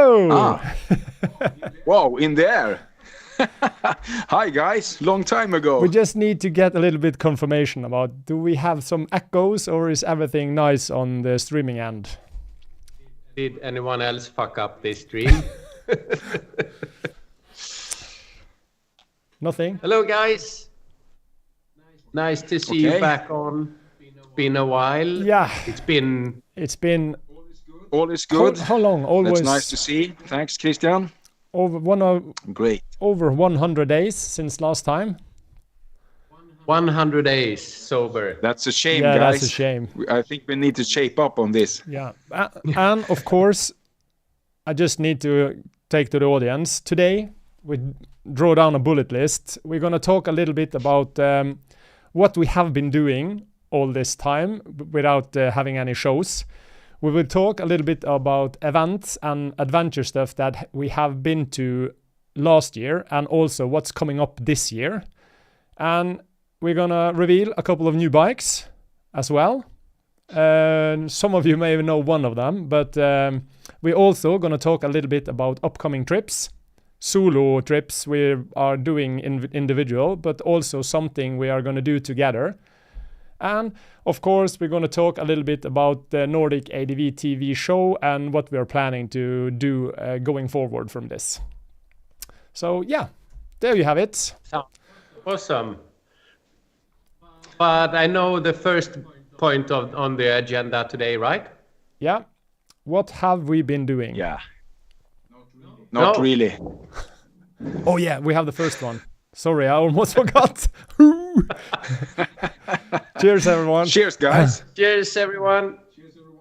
Hello! Ah. Whoa, in there. Hi guys, long time ago. We just need to get a little bit confirmation about, do we have some echoes or is everything nice on the streaming end? Did anyone else fuck up this stream? Nothing? Hello guys. Nice to see you back on. Been a while. Yeah. It's been all is good. How long? Always. That's nice to see. Thanks, Christian. Great. Over 100 days since last time. 100 days sober. That's a shame, guys. Yeah, that's a shame. I think we need to shape up on this. Yeah. And of course, I just need to take to the audience. Today, we draw down a bullet list. We're going to talk a little bit about what we have been doing all this time without having any shows. We will talk a little bit about events and adventure stuff that we have been to last year and also what's coming up this year. And we're going to reveal a couple of new bikes as well. Some of you may know one of them, but we're also going to talk a little bit about upcoming trips, solo trips we are doing individual, but also something we are going to do together. And of course, we're going to talk a little bit about the Nordic ADV TV show and what we are planning to do going forward from this. So yeah, there you have it. Awesome. But I know the first point on the agenda today, right? Yeah. What have we been doing? Yeah. Not really. Oh yeah, we have the first one. Sorry, I almost forgot. Cheers, everyone. Cheers, guys. Cheers, everyone.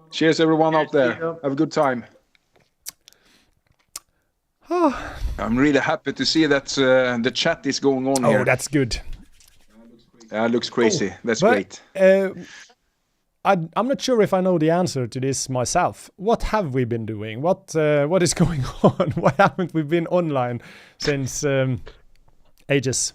Cheers, everyone out there. Have a good time. I'm really happy to see that the chat is going on here. Oh, that's good. It looks crazy. That's but, great. I'm not sure if I know the answer to this myself. What have we been doing? What is going on? Why haven't we been online since ages?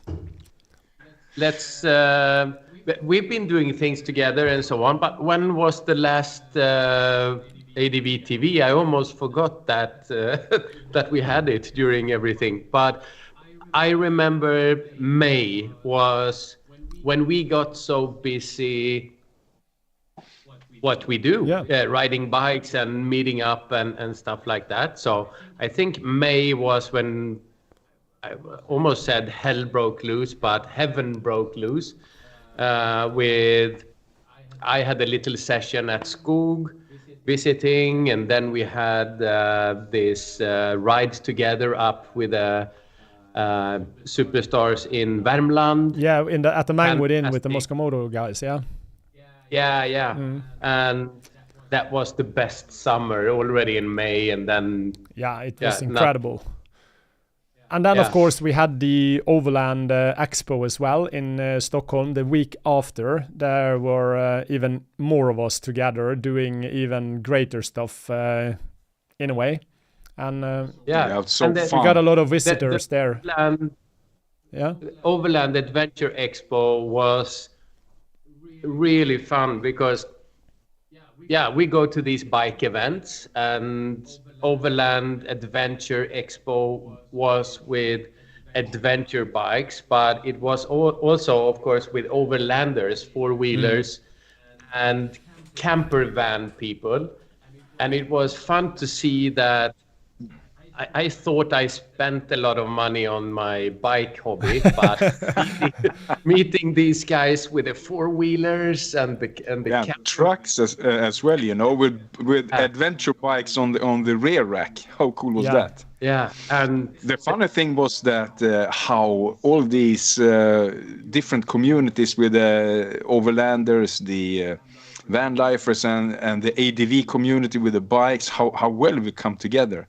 We've been doing things together and so on, but when was the last ADV TV? I almost forgot that that we had it during everything. But I remember May was when we got so busy what we do, riding bikes and meeting up and stuff like that. So I think May was when I almost said hell broke loose, but heaven broke loose. I had a little session at Skog visiting, and then we had this ride together up with superstars in Värmland. Yeah, at the Mangwood Inn with the Moskomoto guys, yeah. Yeah. And that was the best summer already in May, and then... Yeah, it was incredible. And then, of course, we had the Overland expo as well in Stockholm the week after. There were even more of us together doing even greater stuff in a way. And it was so fun. We got a lot of visitors there. Overland Adventure Expo was really fun because, we go to these bike events, and Overland Adventure Expo was with adventure bikes, but it was also, of course, with overlanders, four-wheelers, and camper van people. And it was fun to see that. I thought I spent a lot of money on my bike hobby, but meeting these guys with the four-wheelers and the trucks as well, you know, with adventure bikes on the rear rack. How cool was that? Yeah, and the funny thing was that how all these different communities with the overlanders, the van lifers, and the ADV community with the bikes, how well we come together.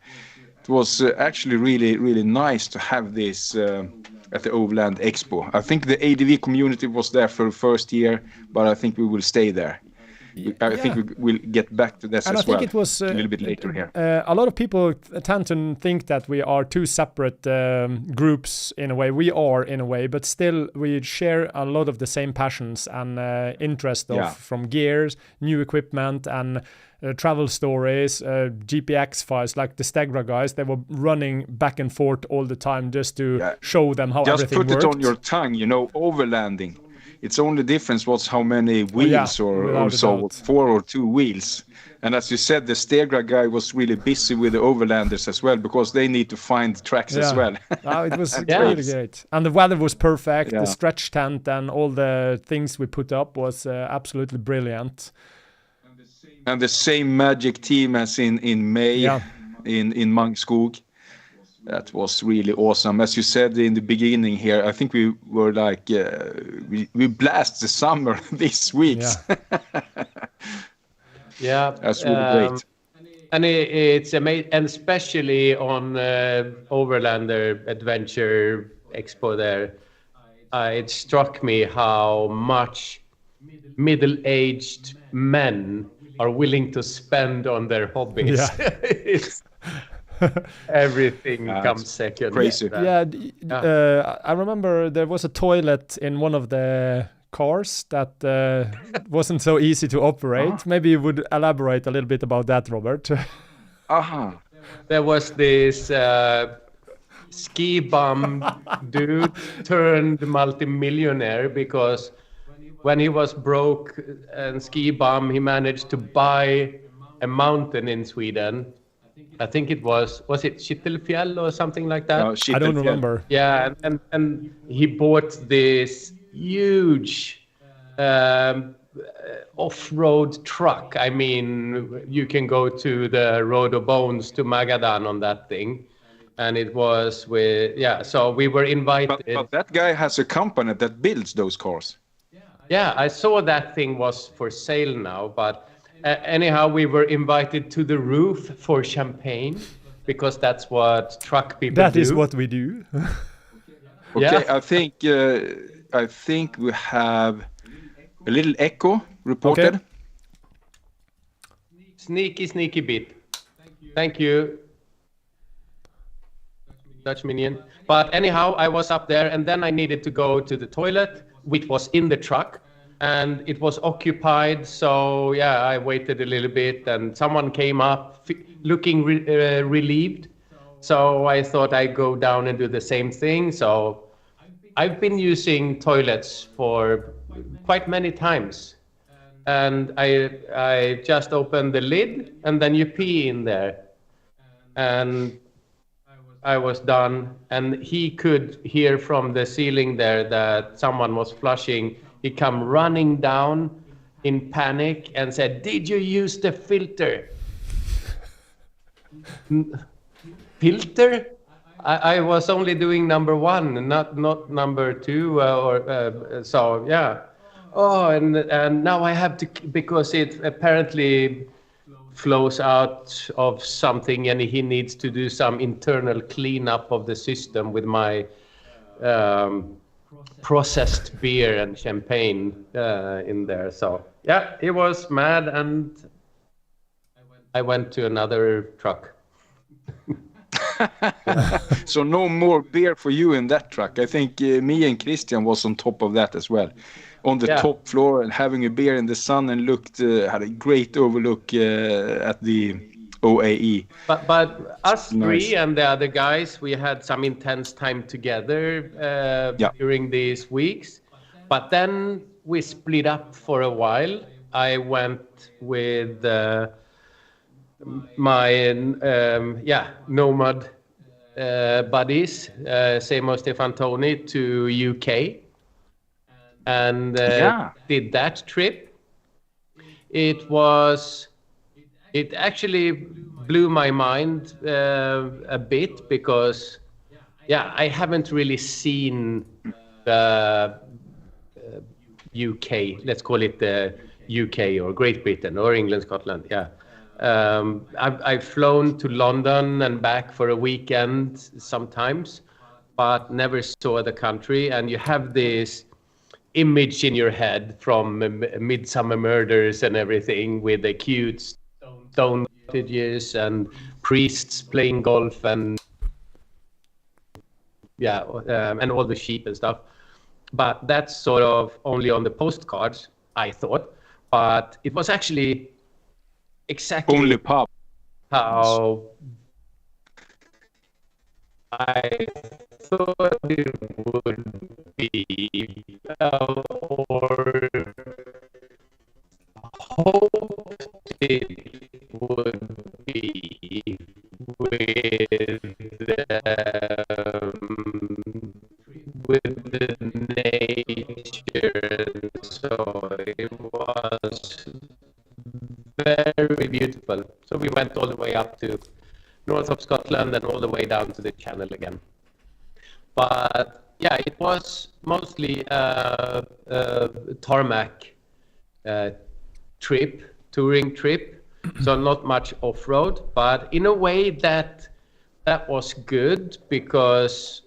It was actually really, really nice to have this at the Overland Expo. I think the ADV community was there for the first year, but I think we will stay there. I think we'll get back to this And as I think well it was a little bit later here. A lot of people tend to think that we are two separate groups in a way. We are in a way, but still we share a lot of the same passions and interest from gears, new equipment, and travel stories, GPX files. Like the Stegra guys, they were running back and forth all the time just to show them how everything worked. Just put it on your tongue, overlanding. Its only difference was how many wheels or so, 4 or 2 wheels. And as you said, the Stegra guy was really busy with the Overlanders as well, because they need to find tracks as well. It was really great. And the weather was perfect. The stretch tent and all the things we put up was absolutely brilliant. And the same magic team as in May in Mangskog. That was really awesome. As you said in the beginning here, I think we were like, we blast the summer these weeks. That's really great. And it's amazing, and especially on Overlander Adventure Expo there, it struck me how much middle-aged men are willing to spend on their hobbies. Everything comes second. Crazy. I remember there was a toilet in one of the cars that wasn't so easy to operate. Maybe you would elaborate a little bit about that, Robert. There was this ski bum dude turned multimillionaire because when he was broke and ski bum, he managed to buy a mountain in Sweden. I think it was it Kittelfjäll or something like that? No, I don't remember. Yeah, and he bought this huge off-road truck. I mean, you can go to the Road of Bones to Magadan on that thing. And it was so we were invited. But that guy has a company that builds those cars. Yeah, I saw that thing was for sale now, but anyhow, we were invited to the roof for champagne because that's what truck people do. That is what we do. Okay, I think we have a little echo reported. Okay. Sneaky bit. Thank you, Dutch Minion. But anyhow, I was up there and then I needed to go to the toilet, which was in the truck. And it was occupied, so I waited a little bit, and someone came up looking relieved. So I thought I'd go down and do the same thing. So I've been using toilets for quite many times, and I just opened the lid, and then you pee in there, and I was done. And he could hear from the ceiling there that someone was flushing. He come running down in panic and said, "Did you use the filter?" Filter? I was only doing number 1, not number 2, so yeah. Oh, and now I have to, because it apparently flows out of something, and he needs to do some internal cleanup of the system with my processed beer and champagne in there. So it was mad, and I went to another truck. So no more beer for you in that truck. I think me and Christian was on top of that as well, on the top floor and having a beer in the sun, and had a great overlook at the OAE. But us three and the other guys, we had some intense time together during these weeks. But then we split up for a while. I went with my nomad buddies, Seymour Stefantoni, to UK, and did that trip. It actually blew my mind a bit because, I haven't really seen the UK. Let's call it the UK or Great Britain or England, Scotland. I've flown to London and back for a weekend sometimes, but never saw the country. And you have this image in your head from Midsummer Murders and everything, with the cute stone cottages and priests playing golf and and all the sheep and stuff. But that's sort of only on the postcards, I thought. But it was actually exactly Only pub. how I thought it would be, or hoped it would be, with the nature. So it was very beautiful. So we went all the way up to north of Scotland and all the way down to the Channel again. But yeah, it was mostly a tarmac touring trip, so not much off-road, but in a way that was good, because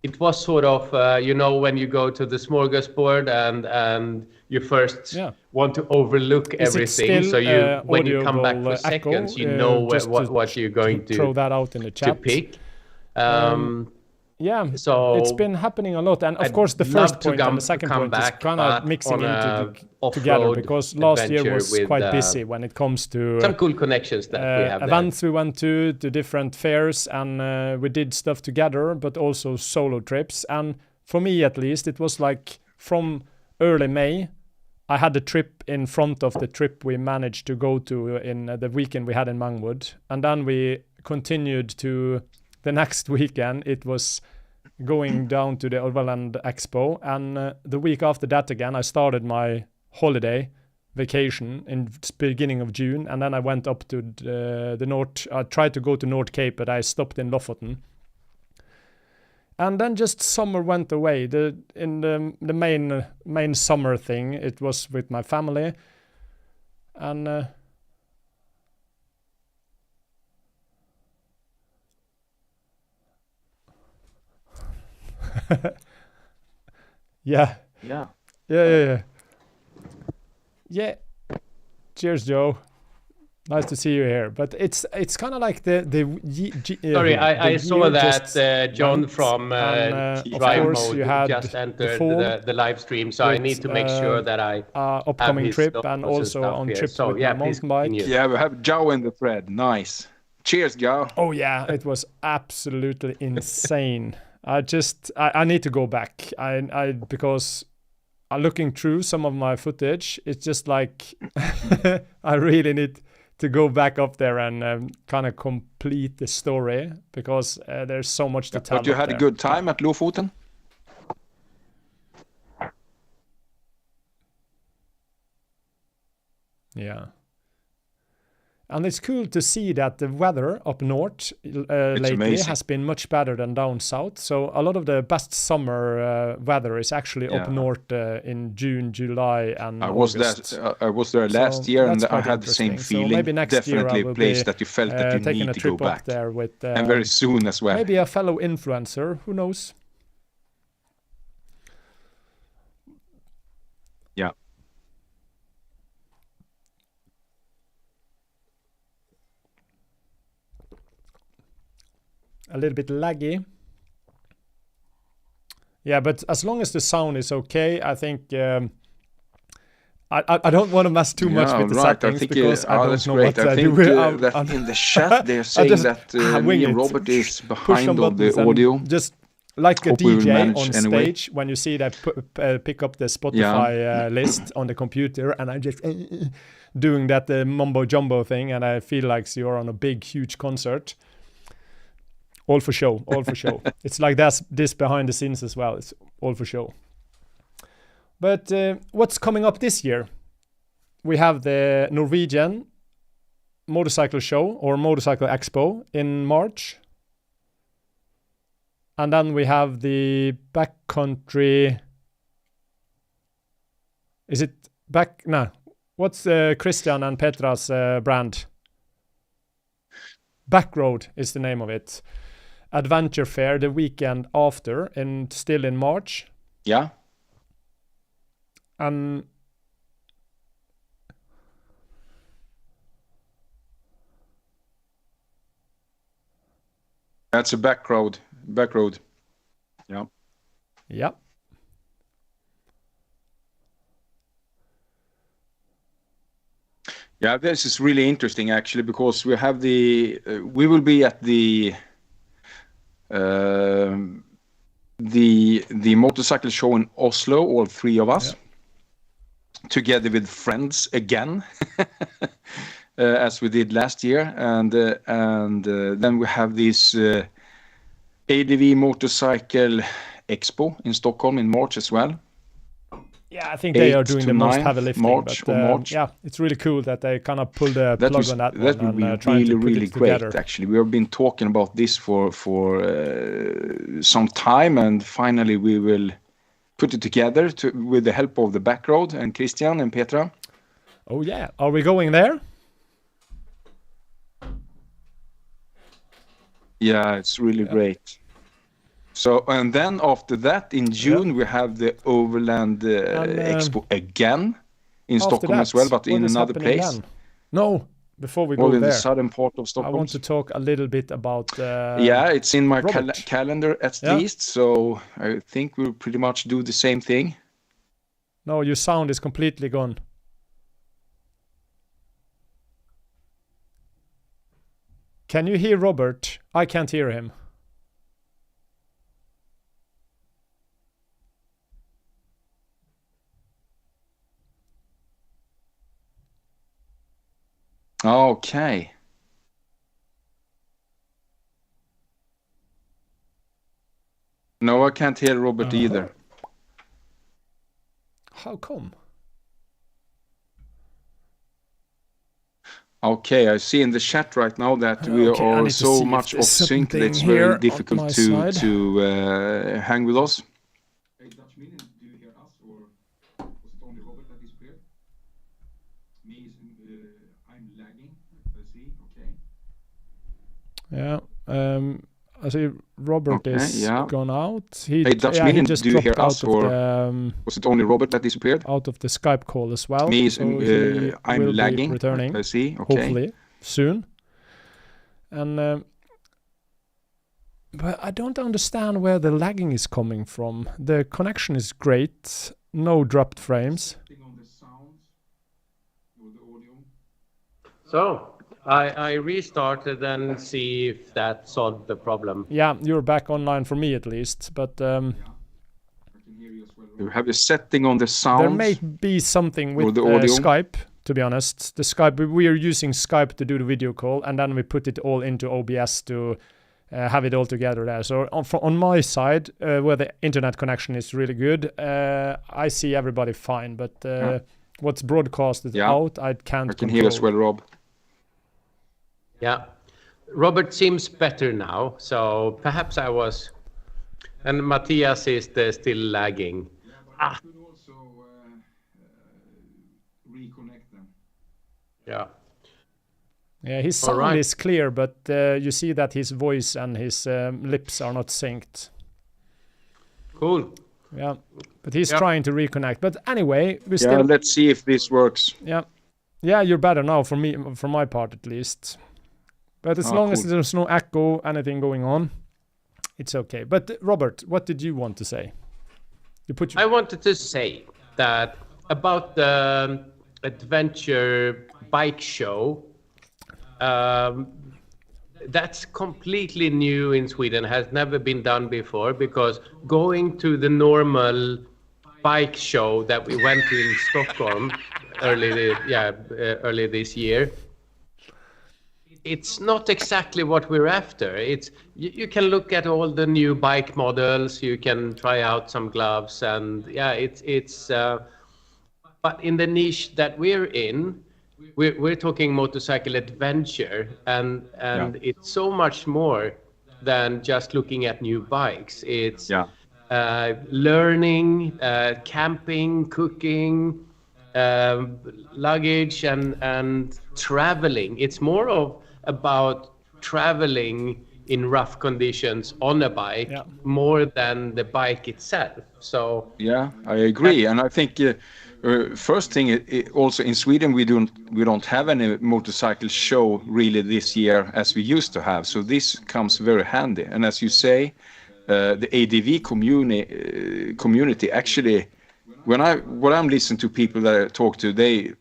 it was sort of when you go to the smorgasbord and you first want to overlook everything, so you when you come back for seconds, you know what you're going to throw that out in the chat to pick. So it's been happening a lot, and of course the first point and the second point is kind of mixing together, because last year was quite busy when it comes to some cool connections that we have events there. We went to different fairs, and we did stuff together, but also solo trips. And for me at least, it was like from early May I had a trip in front of the trip we managed to go to in the weekend we had in Mangwood, and then we continued to the next weekend. It was going down to the Overland expo, and the week after that again I started my holiday vacation in beginning of June, and then I went up to the north. I tried to go to North Cape, but I stopped in Lofoten, and then just summer went away. The main summer thing, it was with my family, and yeah. Cheers, Joe. Nice to see you here. But it's kind of like sorry, I saw that John from Drive Mode just entered the live stream, so I need to make sure that I upcoming trip and also on here. trip so, with my mountain bike. Yeah, we have Joe in the thread. Nice. Cheers, Joe. Oh yeah, it was absolutely insane. I need to go back. Because looking through some of my footage, it's just like I really need to go back up there and kind of complete the story, because there's so much to tell. But you had a good time at Lofoten? Yeah. And it's cool to see that the weather up north lately amazing. has been much better than down south. So a lot of the best summer weather is actually up north in June, July, and August. I was there last year, and I had the same feeling. So maybe next Definitely year I will a place be that you felt that you need to go back. up there with, and very soon as well. Maybe a fellow influencer, who knows? Yeah. A little bit laggy. Yeah, but as long as the sound is okay, I think I don't want to mess too much with the settings, because I don't know what I do. think that in the chat they're saying that me and Robert is behind on the audio. Just like a DJ on stage, when you see that pick up the Spotify list on the computer, and I'm just doing that mumbo jumbo thing, and I feel like you're on a big, huge concert. All for show, all for show. It's like this behind the scenes as well. It's all for show. But what's coming up this year? We have the Norwegian motorcycle show, or motorcycle expo, in March. And then we have the backcountry. Is it back? No. What's Christian and Petra's brand? Backroad is the name of it. Adventure fair the weekend after, and still in March. Yeah. And That's a back road. Yeah. yeah. Yeah, this is really interesting actually, because we have we will be at the motorcycle show in Oslo, all three of us, together with friends again, as we did last year, and then we have this ADV motorcycle expo in Stockholm in March as well. Yeah, I think they are doing the most heavy lifting. March. Yeah, it's really cool that they kind of pull the plug on that one. That would be really great, actually. We have been talking about this for some time, and finally we will put it together with the help of the Backroad and Christian and Petra. Oh yeah, are we going there? Yeah, it's really great. So, and then after that, in June, we have the Overland Expo again in Stockholm as well, but in another place. Then? No, before we go there. In the southern part of Stockholm. I want to talk a little bit about... yeah, it's in my calendar at least, so I think we'll pretty much do the same thing. No, your sound is completely gone. Can you hear Robert? I can't hear him. Okay. No, I can't hear Robert either. How come? Okay, I see in the chat right now that we are so much off sync that it's very difficult to hang with us. Hey, Dutchman, do you hear us, or was it only Robert that disappeared? Me, I'm lagging. I see. Okay. Yeah. I see Robert is gone out. He Dutchman, just do you hear dropped us, out or of was it only Robert that disappeared? Out of the Skype call as well. Me, so I'm will lagging. Be returning. I see. Okay. Hopefully soon. And but I don't understand where the lagging is coming from. The connection is great. No dropped frames. So I restarted and see if that solved the problem. Yeah, you're back online for me at least, but you have a setting on the sound. There may be something with the audio. Skype, to be honest. The Skype, we are using Skype to do the video call, and then we put it all into OBS to have it all together there. So on my side, where the internet connection is really good, I see everybody fine, but what's broadcasted out, I can't I can hear as well, Rob. Yeah, Robert seems better now, so perhaps I was, and Matthias is still lagging. I could also reconnect them. Yeah. Yeah, his sound is clear, but you see that his voice and his lips are not synced. Cool. Yeah, but he's trying to reconnect. But anyway, we still... Yeah, let's see if this works. Yeah, you're better now for me, for my part at least. But as long as there's no echo, anything going on, it's okay. But Robert, what did you want to say? I wanted to say that about the adventure bike show, that's completely new in Sweden, has never been done before, because going to the normal bike show that we went to in Stockholm early this year, it's not exactly what we're after. It's you can look at all the new bike models, you can try out some gloves, and it's but in the niche that we're in, we're talking motorcycle adventure, and it's so much more than just looking at new bikes. It's learning, camping, cooking, luggage, and traveling. It's more about traveling in rough conditions on a bike more than the bike itself. So yeah, I agree, and I think first thing, also in Sweden we don't have any motorcycle show really this year as we used to have. So this comes very handy, and as you say, the ADV community actually, when I'm listening to people that I talk to, they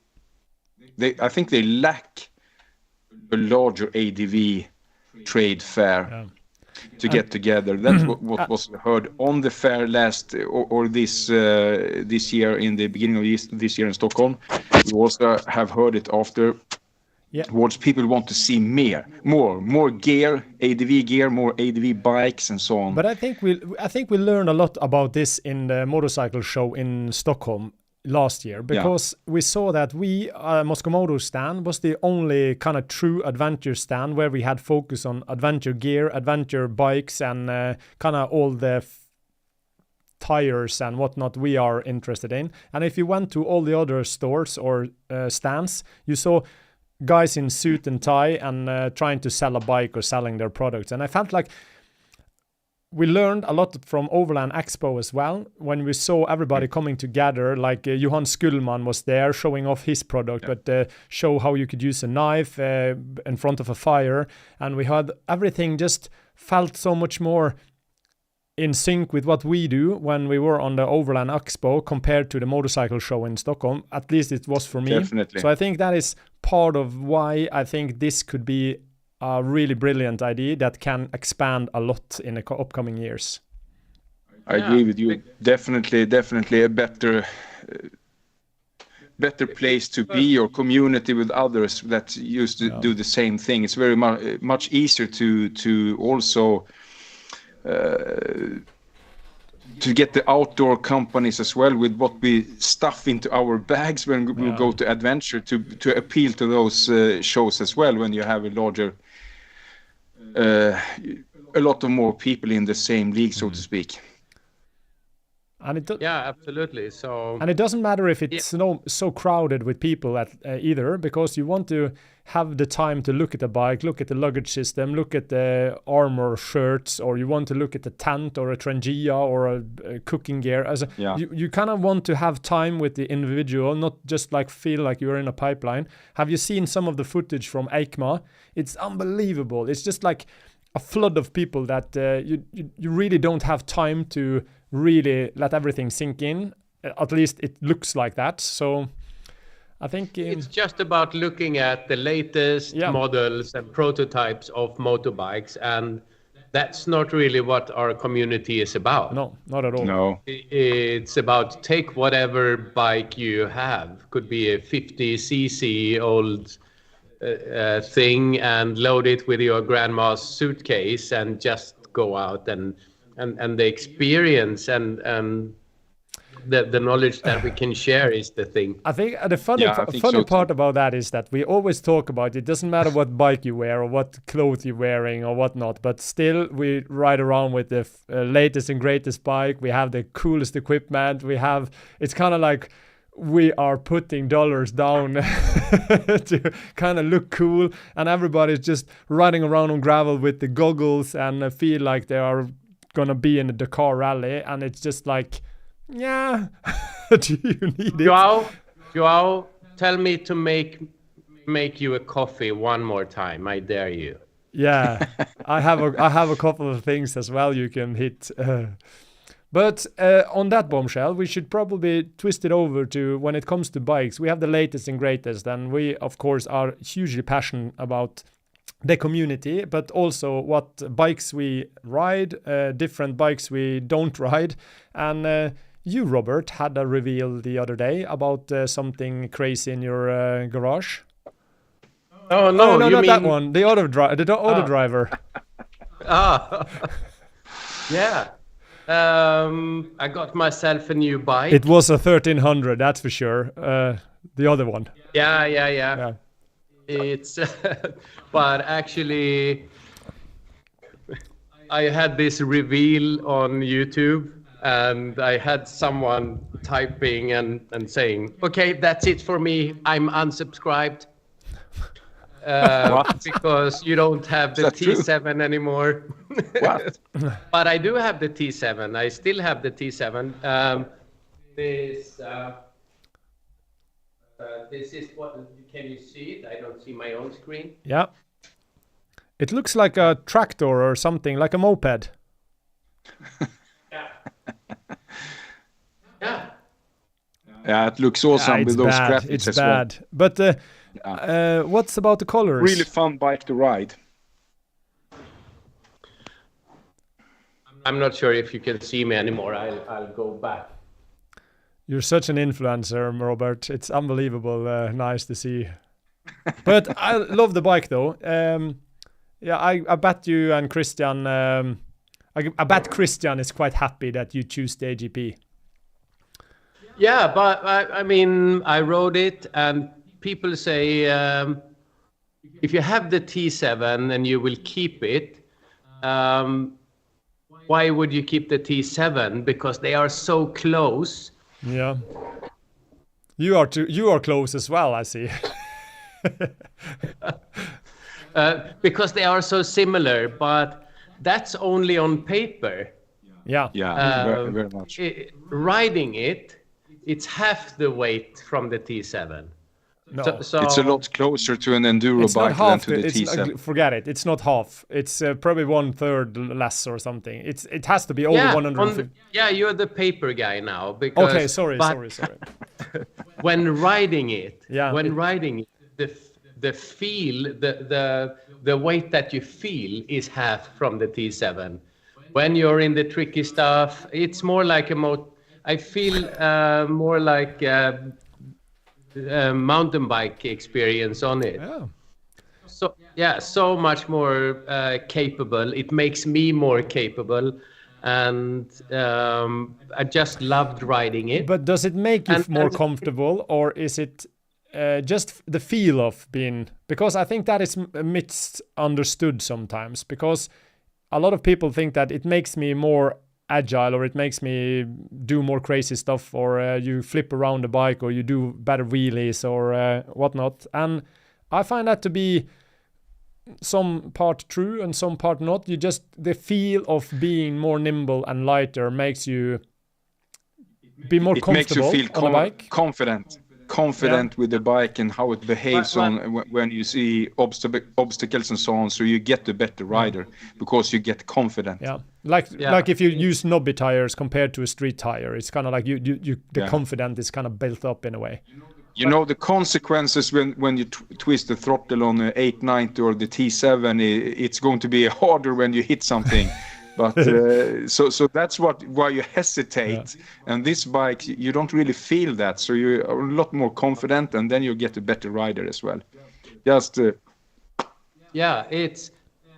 I think they lack a larger ADV trade fair to get together. That's what was heard on the fair last or this year, in the beginning of this year in Stockholm. We also have heard it after. Towards people want to see more gear, ADV gear, more ADV bikes, and so on. But I think we learned a lot about this in the motorcycle show in Stockholm last year, because we saw that Moscow Moto stand was the only kind of true adventure stand where we had focus on adventure gear, adventure bikes, and kind of all the tires and whatnot we are interested in. And if you went to all the other stores or stands, you saw guys in suit and tie and trying to sell a bike or selling their products. And I felt like we learned a lot from Overland Expo as well, when we saw everybody coming together, like Johan Skullman was there showing off his product, but show how you could use a knife in front of a fire. And we had everything just felt so much more in sync with what we do when we were on the Overland Expo compared to the motorcycle show in Stockholm. At least it was for me. Definitely. So I think that is part of why I think this could be a really brilliant idea that can expand a lot in the upcoming years. I agree with you. Definitely a better place to be, or community with others that used to do the same thing. It's very much easier to also to get the outdoor companies as well with what we stuff into our bags when we go to adventure, to appeal to those shows as well, when you have a larger a lot of more people in the same league, so to speak. And absolutely. So, and it doesn't matter if it's so crowded with people either, because you want to have the time to look at the bike, look at the luggage system, look at the armor shirts, or you want to look at the tent or a Trangia or a cooking gear. You kind of want to have time with the individual, not just like feel like you're in a pipeline. Have you seen some of the footage from EICMA? It's unbelievable. It's just like a flood of people that you really don't have time to really let everything sink in. At least it looks like that. So I think it's just about looking at the latest models and prototypes of motorbikes, and that's not really what our community is about. No, not at all. No. It's about take whatever bike you have. Could be a 50cc old thing, and load it with your grandma's suitcase and just go out, and the experience and the knowledge that we can share is the thing. I think the funny part about that is that we always talk about it doesn't matter what bike you wear or what clothes you're wearing or whatnot, but still we ride around with the latest and greatest bike. We have the coolest equipment. It's kind of like we are putting dollars down to kind of look cool, and everybody's just riding around on gravel with the goggles and feel like they are gonna be in a Dakar rally, and it's just like, do you need it? Joao, tell me to make you a coffee one more time. I dare you. Yeah, I have a couple of things as well you can hit. But on that bombshell, we should probably twist it over to when it comes to bikes. We have the latest and greatest, and we, of course, are hugely passionate about the community, but also what bikes we ride, different bikes we don't ride. And you, Robert, had a reveal the other day about something crazy in your garage. Oh, no, you not mean that one. The auto driver. Yeah. I got myself a new bike. It was a 1300, that's for sure. The other one. Yeah. It's, but actually, I had this reveal on YouTube, and I had someone typing and saying, "Okay, that's it for me. I'm unsubscribed." What? because you don't have the that true? T7 anymore. What? But I do have the T7. I still have the T7. This is what, can you see it? I don't see my own screen. Yeah. It looks like a tractor or something, like a moped. Yeah. Yeah. Yeah, it looks awesome with those graphics It's as bad. But what's about the colors? well. Really fun bike to ride. I'm not sure if you can see me anymore. I'll go back. You're such an influencer, Robert. It's unbelievable. Nice to see. But I love the bike, though. Yeah, I bet you and Christian. I bet Christian is quite happy that you choose the AGP. Yeah, but I mean, I rode it, and people say if you have the T7 and you will keep it, why would you keep the T7? Because they are so close. Yeah. You are close as well, I see. Because they are so similar, but that's only on paper. Yeah. Yeah, very much. Riding it, it's half the weight from the T7. No. So It's a lot closer to an enduro It's not bike than half. to the T7. Forget it. It's not half. It's probably 1/3 less or something. It has to be over 150. yeah, you're the paper guy now. Because, Okay, sorry. When riding it, Yeah, the feel, the weight that you feel is half from the T7. When you're in the tricky stuff, it's more like I feel more like a mountain bike experience on it. Yeah. So yeah, so much more capable. It makes me more capable, and I just loved riding it. But does it make you more and- comfortable, or is it just the feel of being? Because I think that is misunderstood sometimes. Because a lot of people think that it makes me more agile, or it makes me do more crazy stuff, or you flip around the bike, or you do better wheelies, or whatnot. And I find that to be some part true and some part not. The feel of being more nimble and lighter makes you be more It makes you comfortable feel on the bike. confident with the bike and how it behaves when you see obstacles and so on. So you get a better rider because you get confident. Yeah, like if you use knobby tires compared to a street tire, it's kind of like the confidence is kind of built up in a way. You know the consequences when you twist the throttle on the 890 or the T7. It's going to be harder when you hit something. But so that's why you hesitate. Yeah. And this bike, you don't really feel that, so you're a lot more confident, and then you get a better rider as well. Just yeah, it's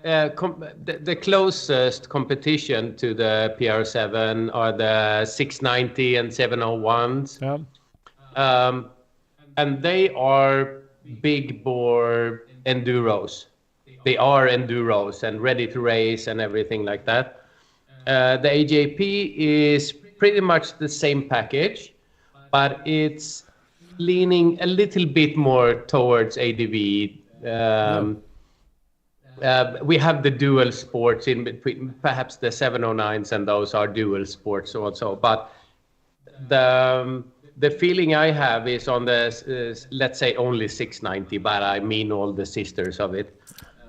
the closest competition to the PR7 are the 690 and 701s. Yeah. And they are big bore enduros. They are enduros and ready to race and everything like that. The AJP is pretty much the same package, but it's leaning a little bit more towards ADV. We have the dual sports in between. Perhaps the 709s and those are dual sports also. But the feeling I have is on the, let's say only 690, but I mean all the sisters of it.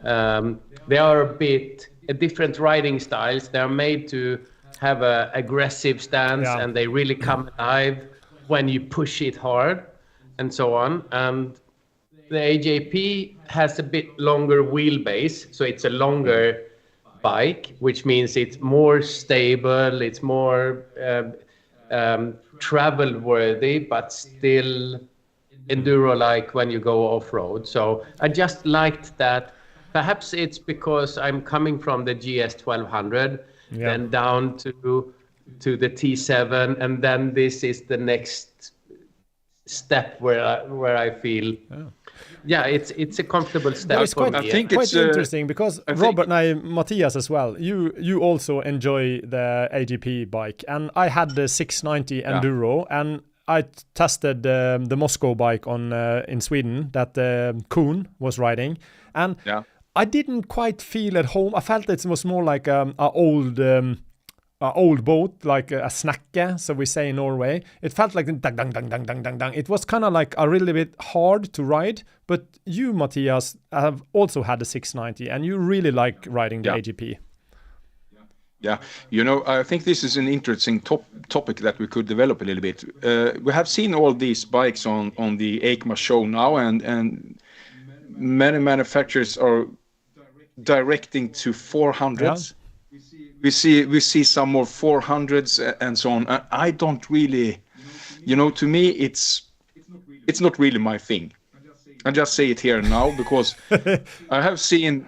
They are a bit different riding styles. They're made to have a aggressive stance, and they really come alive when you push it hard and so on. And the AJP has a bit longer wheelbase, so it's a longer bike, which means it's more stable, it's more travel worthy, but still enduro-like when you go off-road. So I just liked that. Perhaps it's because I'm coming from the GS 1200, then down to the T7, and then this is the next step where I feel, it's a comfortable step. It's quite, interesting because Robert and Matthias as well. You also enjoy the AGP bike, and I had the 690 Enduro, and tested the Moscow bike on in Sweden that Kuhn was riding, and I didn't quite feel at home. I felt it was more like a old boat, like a snakke, so we say in Norway. It felt like dang, dang, dang, dang, dang, dang, dang. It was kind of like a really bit hard to ride. But you, Matthias, have also had the 690, and you really like riding the AGP. Yeah, I think this is an interesting topic that we could develop a little bit. We have seen all these bikes on the EICMA show now, and many manufacturers are directing to 400s. Yeah. We see some more 400s and so on. I don't really, to me it's not really my thing. I just say it here now because I have seen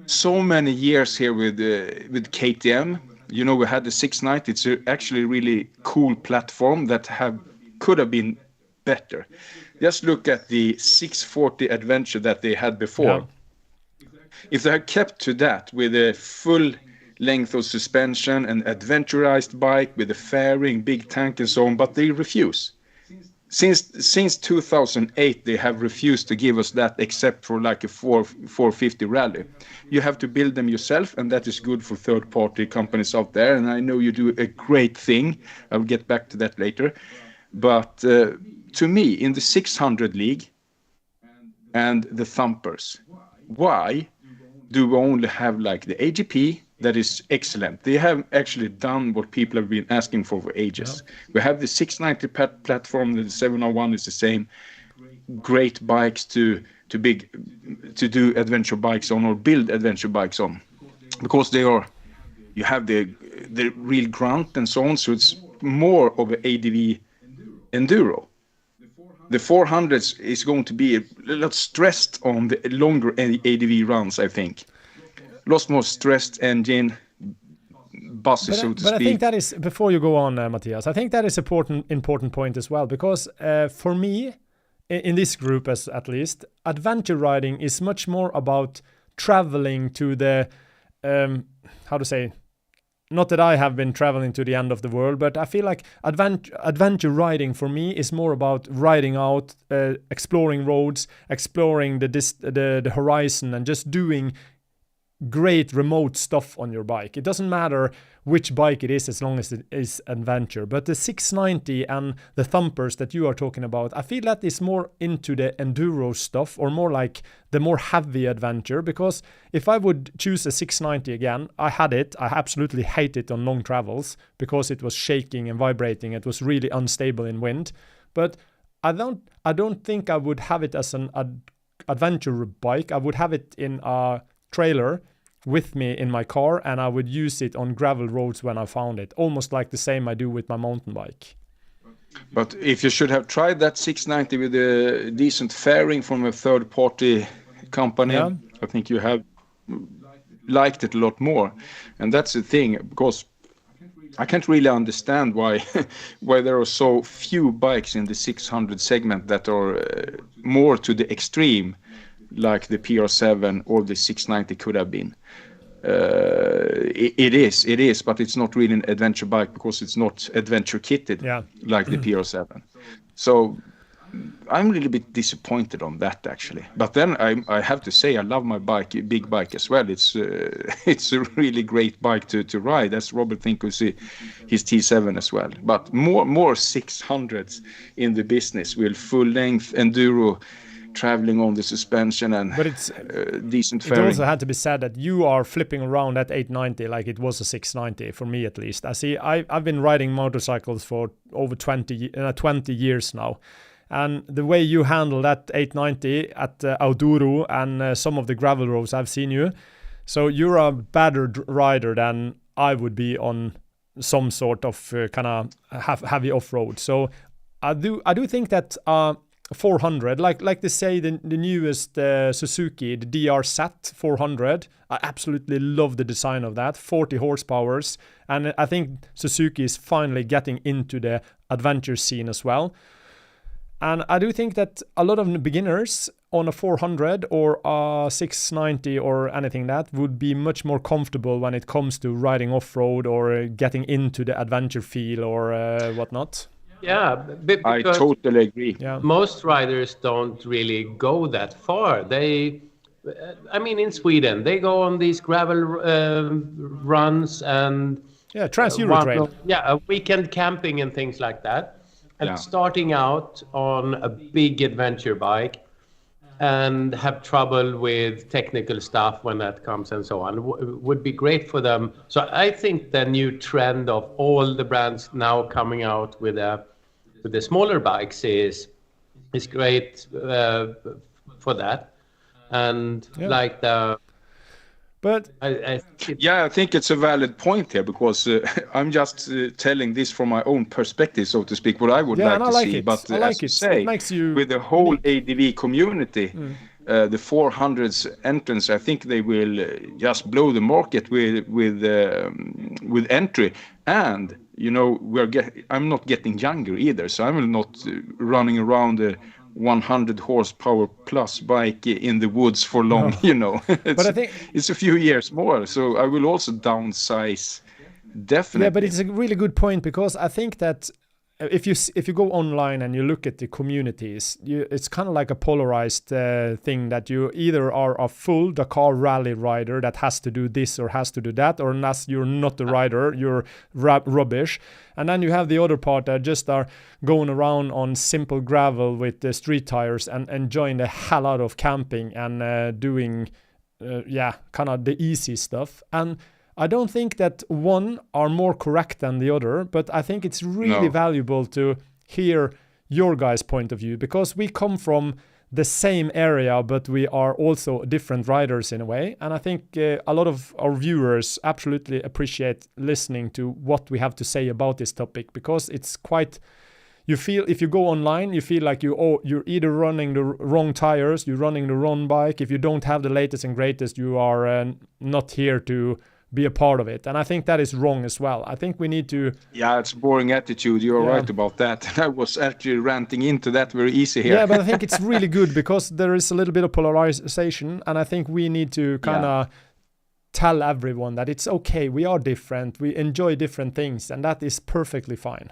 so many years here with KTM. We had the 690. It's actually a really cool platform that could have been better. Just look at the 640 Adventure that they had before. Yeah. If they had kept to that with a full length of suspension, an adventurized bike with a fairing, big tank and so on, but they refuse. Since 2008, they have refused to give us that except for like a 450 rally. You have to build them yourself, and that is good for third-party companies out there. And I know you do a great thing. I'll get back to that later. But to me, in the 600 league and the thumpers, why do we only have like the AGP? That is excellent. They have actually done what people have been asking for ages. Yeah. We have the 690 platform, the 701 is the same. Great bikes to do adventure bikes on or build adventure bikes on, because you have the real grunt and so on. So it's more of an ADV enduro. The 400s is going to be a lot stressed on the longer ADV runs, I think. Lots more stressed engine, buses, so to speak. But I think that is, before you go on, Matthias, I think that is important point as well, because for me, in this group at least, adventure riding is much more about traveling to the, not that I have been traveling to the end of the world, but I feel like adventure riding for me is more about riding out, exploring roads, exploring the horizon, and just doing great remote stuff on your bike. It doesn't matter which bike it is as long as it is adventure. But the 690 and the thumpers that you are talking about, I feel that is more into the enduro stuff, or more like the more heavy adventure. Because if I would choose a 690 again, I absolutely hate it on long travels because it was shaking and vibrating. It was really unstable in wind. But I don't think I would have it as an adventure bike. I would have it in a trailer with me in my car, and I would use it on gravel roads when I found it, almost like the same I do with my mountain bike. But if you should have tried that 690 with a decent fairing from a third-party company, yeah, I think you have liked it a lot more. And that's the thing, because I can't really understand why there are so few bikes in the 600 segment that are more to the extreme, like the PR7 or the 690 could have been. It is, but it's not really an adventure bike because it's not adventure kitted, yeah, like the PR7. So I'm a little bit disappointed on that, actually. But then I have to say I love my big bike as well. It's a really great bike to ride, as Robert thinks his T7 as well. But more 600s in the business with full length enduro, traveling on the suspension and decent fairing. It also had to be said that you are flipping around that 890 like it was a 690, for me at least. I've been riding motorcycles for over 20 years now, and the way you handle that 890 at Auduro and some of the gravel roads I've seen you, so you're a better rider than I would be on some sort of kind of heavy off-road. So I do think that 400, like they say, the newest Suzuki, the DRZ 400, I absolutely love the design of that, 40 horsepowers, and I think Suzuki is finally getting into the adventure scene as well. And I do think that a lot of beginners on a 400 or a 690 or anything that would be much more comfortable when it comes to riding off-road or getting into the adventure feel or whatnot. Yeah, I because totally agree. Yeah. most riders don't really go that far. I mean, in Sweden, they go on these gravel runs and Yeah, Trans-Euro Trail. a weekend camping and things like that. And Yeah. starting out on a big adventure bike and have trouble with technical stuff when that comes and so on would be great for them. So I think the new trend of all the brands now coming out with the smaller bikes is great for that. And Yeah. like But I Yeah, I think it's a valid point here because I'm just telling this from my own perspective, so to speak, what I would yeah, like and I to like see. it. But I as like you it. say, It makes you with the whole unique. ADV community, the 400s entrance, I think they will just blow the market with entry. And you know, I'm not getting younger either, so I'm not running around a 100 horsepower plus bike in the woods for long. No. You know, But I think it's a few years more, so I will also downsize. Definitely. yeah, but it's a really good point because I think that if you go online and you look at the communities, it's kind of like a polarized thing that you either are a full Dakar rally rider that has to do this or has to do that, or unless you're not a rider, you're rubbish. And then you have the other part that just are going around on simple gravel with the street tires and enjoying the hell out of camping and doing kind of the easy stuff. And I don't think that one are more correct than the other, but I think it's really valuable to hear your guys' point of view because we come from the same area, but we are also different riders in a way. And I think a lot of our viewers absolutely appreciate listening to what we have to say about this topic because it's quite... You feel if you go online, you feel like you're either running the wrong tires, you're running the wrong bike. If you don't have the latest and greatest, you are not here to be a part of it. And I think that is wrong as well. I think we need to... Yeah, it's a boring attitude. You're right about that. I was actually ranting into that very easy here. Yeah, but I think it's really good because there is a little bit of polarization. And I think we need to kind of tell everyone that it's okay. We are different. We enjoy different things. And that is perfectly fine.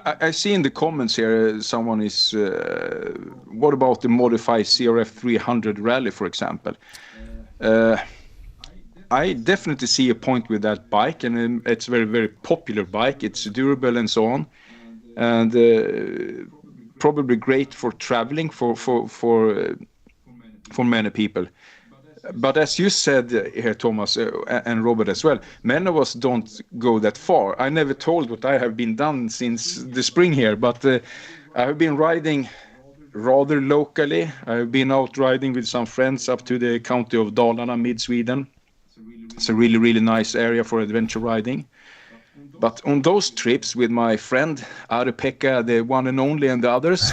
I see in the comments here, someone is, what about the modified CRF 300 Rally, for example? I definitely see a point with that bike, and it's a very, very popular bike. It's durable and so on, and probably great for traveling for many people. But as you said here, Thomas, and Robert as well, many of us don't go that far. I never told what I have been done since the spring here, but I have been riding rather locally. I've been out riding with some friends up to the county of Dalarna, mid-Sweden. It's a really, really nice area for adventure riding. But on those trips with my friend Ari-Pekka, the one and only, and the others,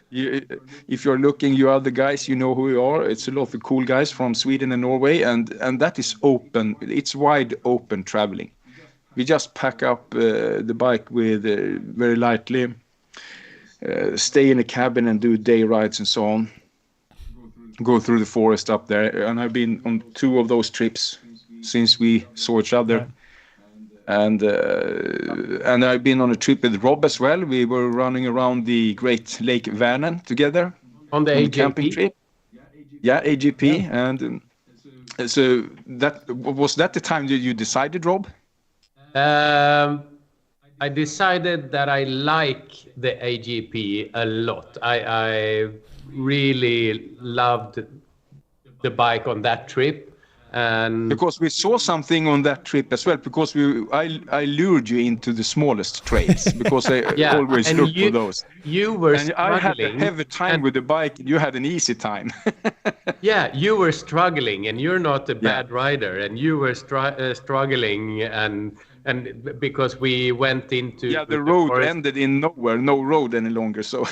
if you're looking, you other guys, you know who you are. It's a lot of cool guys from Sweden and Norway, and that is open. It's wide open traveling. We just pack up the bike with very lightly, stay in a cabin and do day rides and so on. Go through the forest up there, and I've been on 2 of those trips since we saw each other. And I've been on a trip with Rob as well. We were running around the Great Lake Vänern together on the AGP camping trip. Yeah, AGP. And so that was that the time that you decided, Rob? I decided that I like the AGP a lot. I really loved the bike on that trip. And because we saw something on that trip as well, because I lured you into the smallest trails because I always look for those. You were and struggling. I had a heavy time with the bike, and you had an easy time. Yeah, you were struggling, and you're not a bad rider, and you were struggling, and because we went into the road forest. Ended in nowhere, no road any longer. So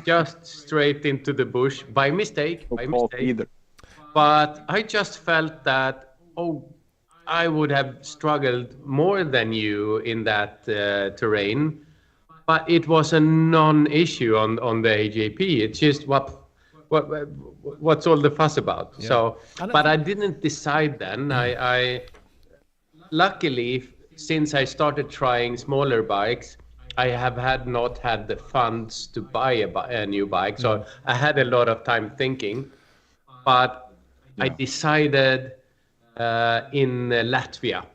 just straight into the bush by mistake. Either. But I just felt that, I would have struggled more than you in that terrain. But it was a non-issue on the AJP. It's just what's all the fuss about? Yeah. So, but I didn't decide then. I luckily, since I started trying smaller bikes, I have not had the funds to buy a new bike, so I had a lot of time thinking. But I decided in Latvia.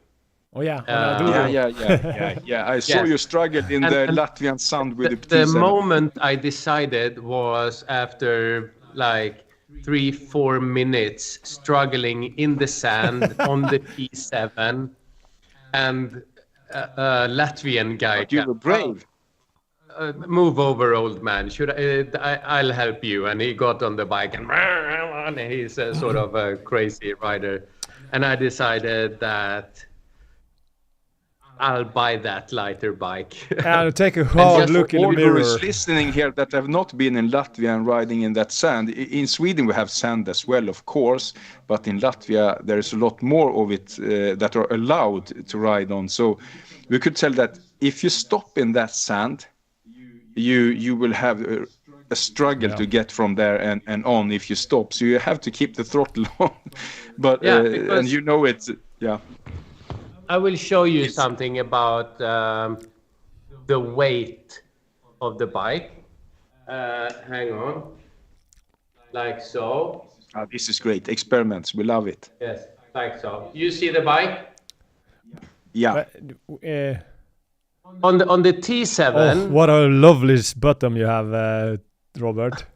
Oh yeah, I saw Yes. you struggled in the Latvian sand with the The T7. moment I decided was after like 3-4 minutes struggling in the sand on the T7, and a Latvian guy But you were brave. move over, old man. I'll help you. And he got on the bike, and he's a sort of a crazy rider. And I decided that I'll buy that lighter bike. And take a hard look in the All mirror. who is listening here that have not been in Latvia and riding in that sand. In Sweden we have sand as well, of course, but in Latvia there is a lot more of it that are allowed to ride on. So we could tell that if you stop in that sand, you will have a struggle to get from there and on if you stop. So you have to keep the throttle on. But and you know it, I will show you something about the weight of the bike. Hang on, like so. This is great. Experiments, we love it. Yes, like so. You see the bike? Yeah. On the T7. Oh, what a lovely bottom you have, Robert.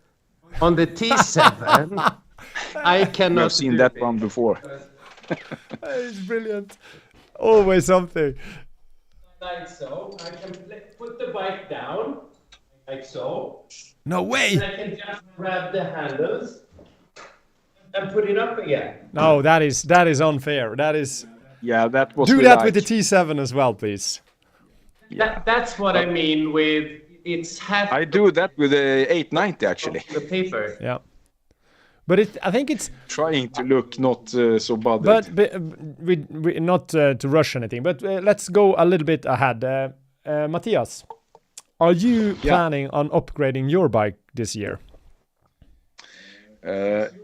On the T7, I cannot. I've seen that one before. It's brilliant. Always something. Like so. I can put the bike down, like so. No way. And I can just grab the handles and put it up again. No, that is unfair. That is. Yeah, that was. Do that with the T7 as well, please. That's what I mean with it's half. I do that with the 890 actually. The paper. Yeah. But I think it's trying to look not so bothered. But we not to rush anything. But let's go a little bit ahead. Matthias, are you planning on upgrading your bike this year?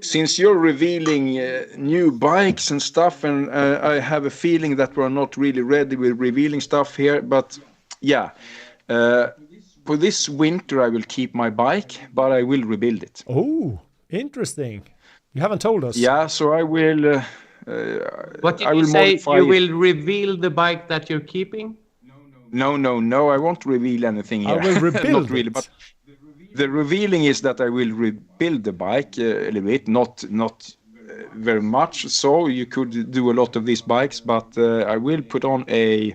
Since you're revealing new bikes and stuff, and I have a feeling that we're not really ready with revealing stuff here, but for this winter I will keep my bike, but I will rebuild it. Oh, interesting. You haven't told us. Yeah, so I will. What did you say? You will reveal the bike that you're keeping? No. I won't reveal anything here. I will rebuild not really, but the revealing is that I will rebuild the bike a little bit, not very much. So you could do a lot of these bikes, but I will put on a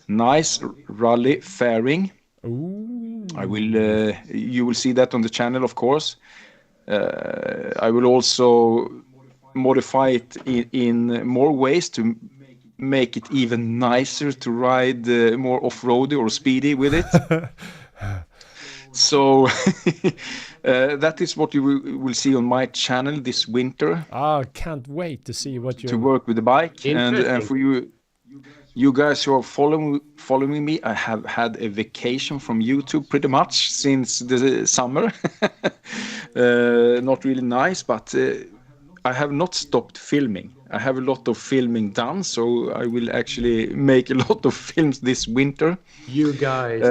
nice rally fairing. Ooh. I will. You will see that on the channel, of course. I will also modify it in more ways to make it even nicer to ride more off-roady or speedy with it. So that is what you will see on my channel this winter. I can't wait to see what you to work with the bike. And for you guys who are following me, I have had a vacation from YouTube pretty much since the summer. Not really nice, but I have not stopped filming. I have a lot of filming done, so I will actually make a lot of films this winter. You guys.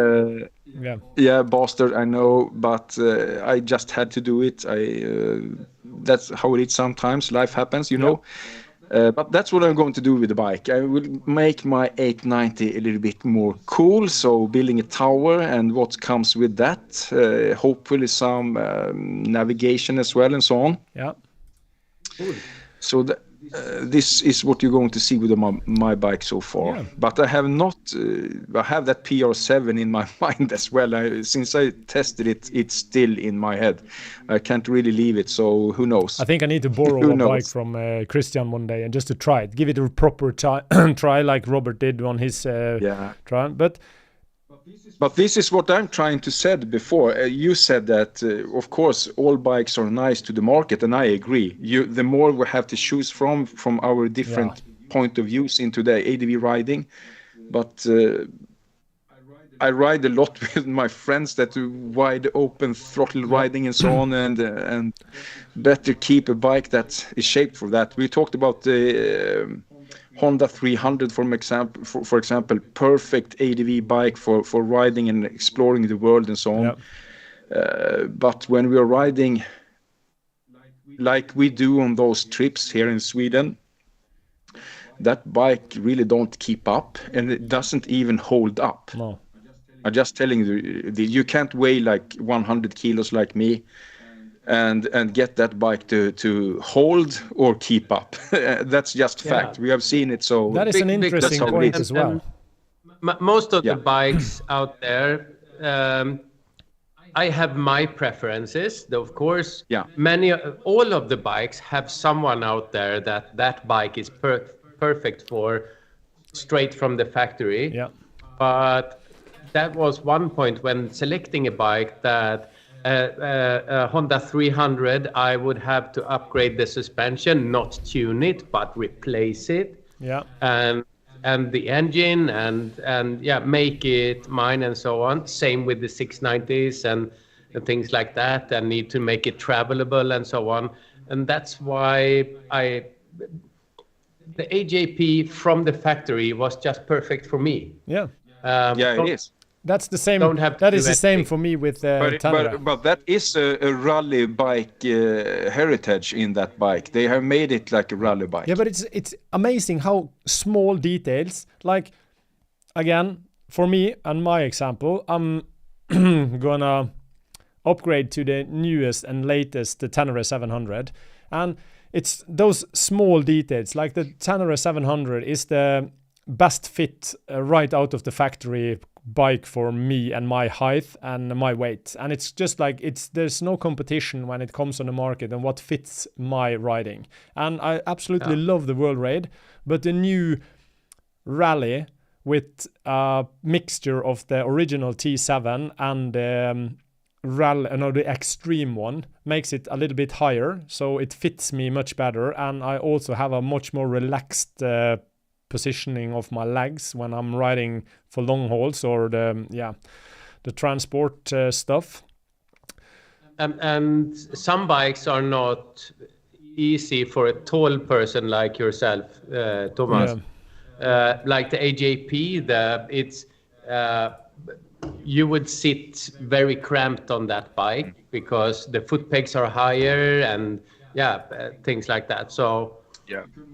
Yeah, bastard, I know, but I just had to do it. That's how it is sometimes. Life happens, you know. But that's what I'm going to do with the bike. I will make my 890 a little bit more cool. So building a tower and what comes with that. Hopefully some navigation as well and so on. Yeah. Cool. So this is what you're going to see with my bike so far. Yeah. But I have not. I have that PR7 in my mind as well. Since I tested it, it's still in my head. I can't really leave it. So who knows? I think I need to borrow a bike from Christian one day and just to try it, give it a proper try, like Robert did on his try. But this is what I'm trying to said before. You said that, of course, all bikes are nice to the market, and I agree. The more we have to choose from our different point of views into the ADV riding. But I ride a lot with my friends that do wide open throttle riding and so on, and better keep a bike that is shaped for that. We talked about the Honda 300 for example, perfect ADV bike for riding and exploring the world and so on. Yeah. But when we are riding like we do on those trips here in Sweden, that bike really don't keep up, and it doesn't even hold up. No. I'm just telling you, you can't weigh like 100 kilos like me and get that bike to hold or keep up. That's just fact. We have seen it. So that is an interesting point as well. Most of the bikes out there, I have my preferences. Of course, all of the bikes have someone out there that bike is perfect for, straight from the factory. Yeah. But that was one point when selecting a bike that a Honda 300, I would have to upgrade the suspension, not tune it, but replace it. Yeah. And the engine and make it mine and so on. Same with the 690s and things like that, and need to make it travelable and so on. And that's why the AJP from the factory was just perfect for me. Yeah. It is. That's the same. That is the same for me with Tanera. But that is a rally bike heritage in that bike. They have made it like a rally bike. Yeah, but it's amazing how small details. Like, again, for me and my example, I'm gonna upgrade to the newest and latest, the Tanera 700, and it's those small details. Like the Tanera 700 is the best fit right out of the factory bike for me and my height and my weight, and it's just like there's no competition when it comes on the market and what fits my riding. And I absolutely love the World Raid, but the new Rally with a mixture of the original T7 and the extreme one makes it a little bit higher, so it fits me much better, and I also have a much more relaxed positioning of my legs when I'm riding for long hauls or the transport stuff. And some bikes are not easy for a tall person like yourself, Thomas. Like the AJP, you would sit very cramped on that bike because the foot pegs are higher and things like that. So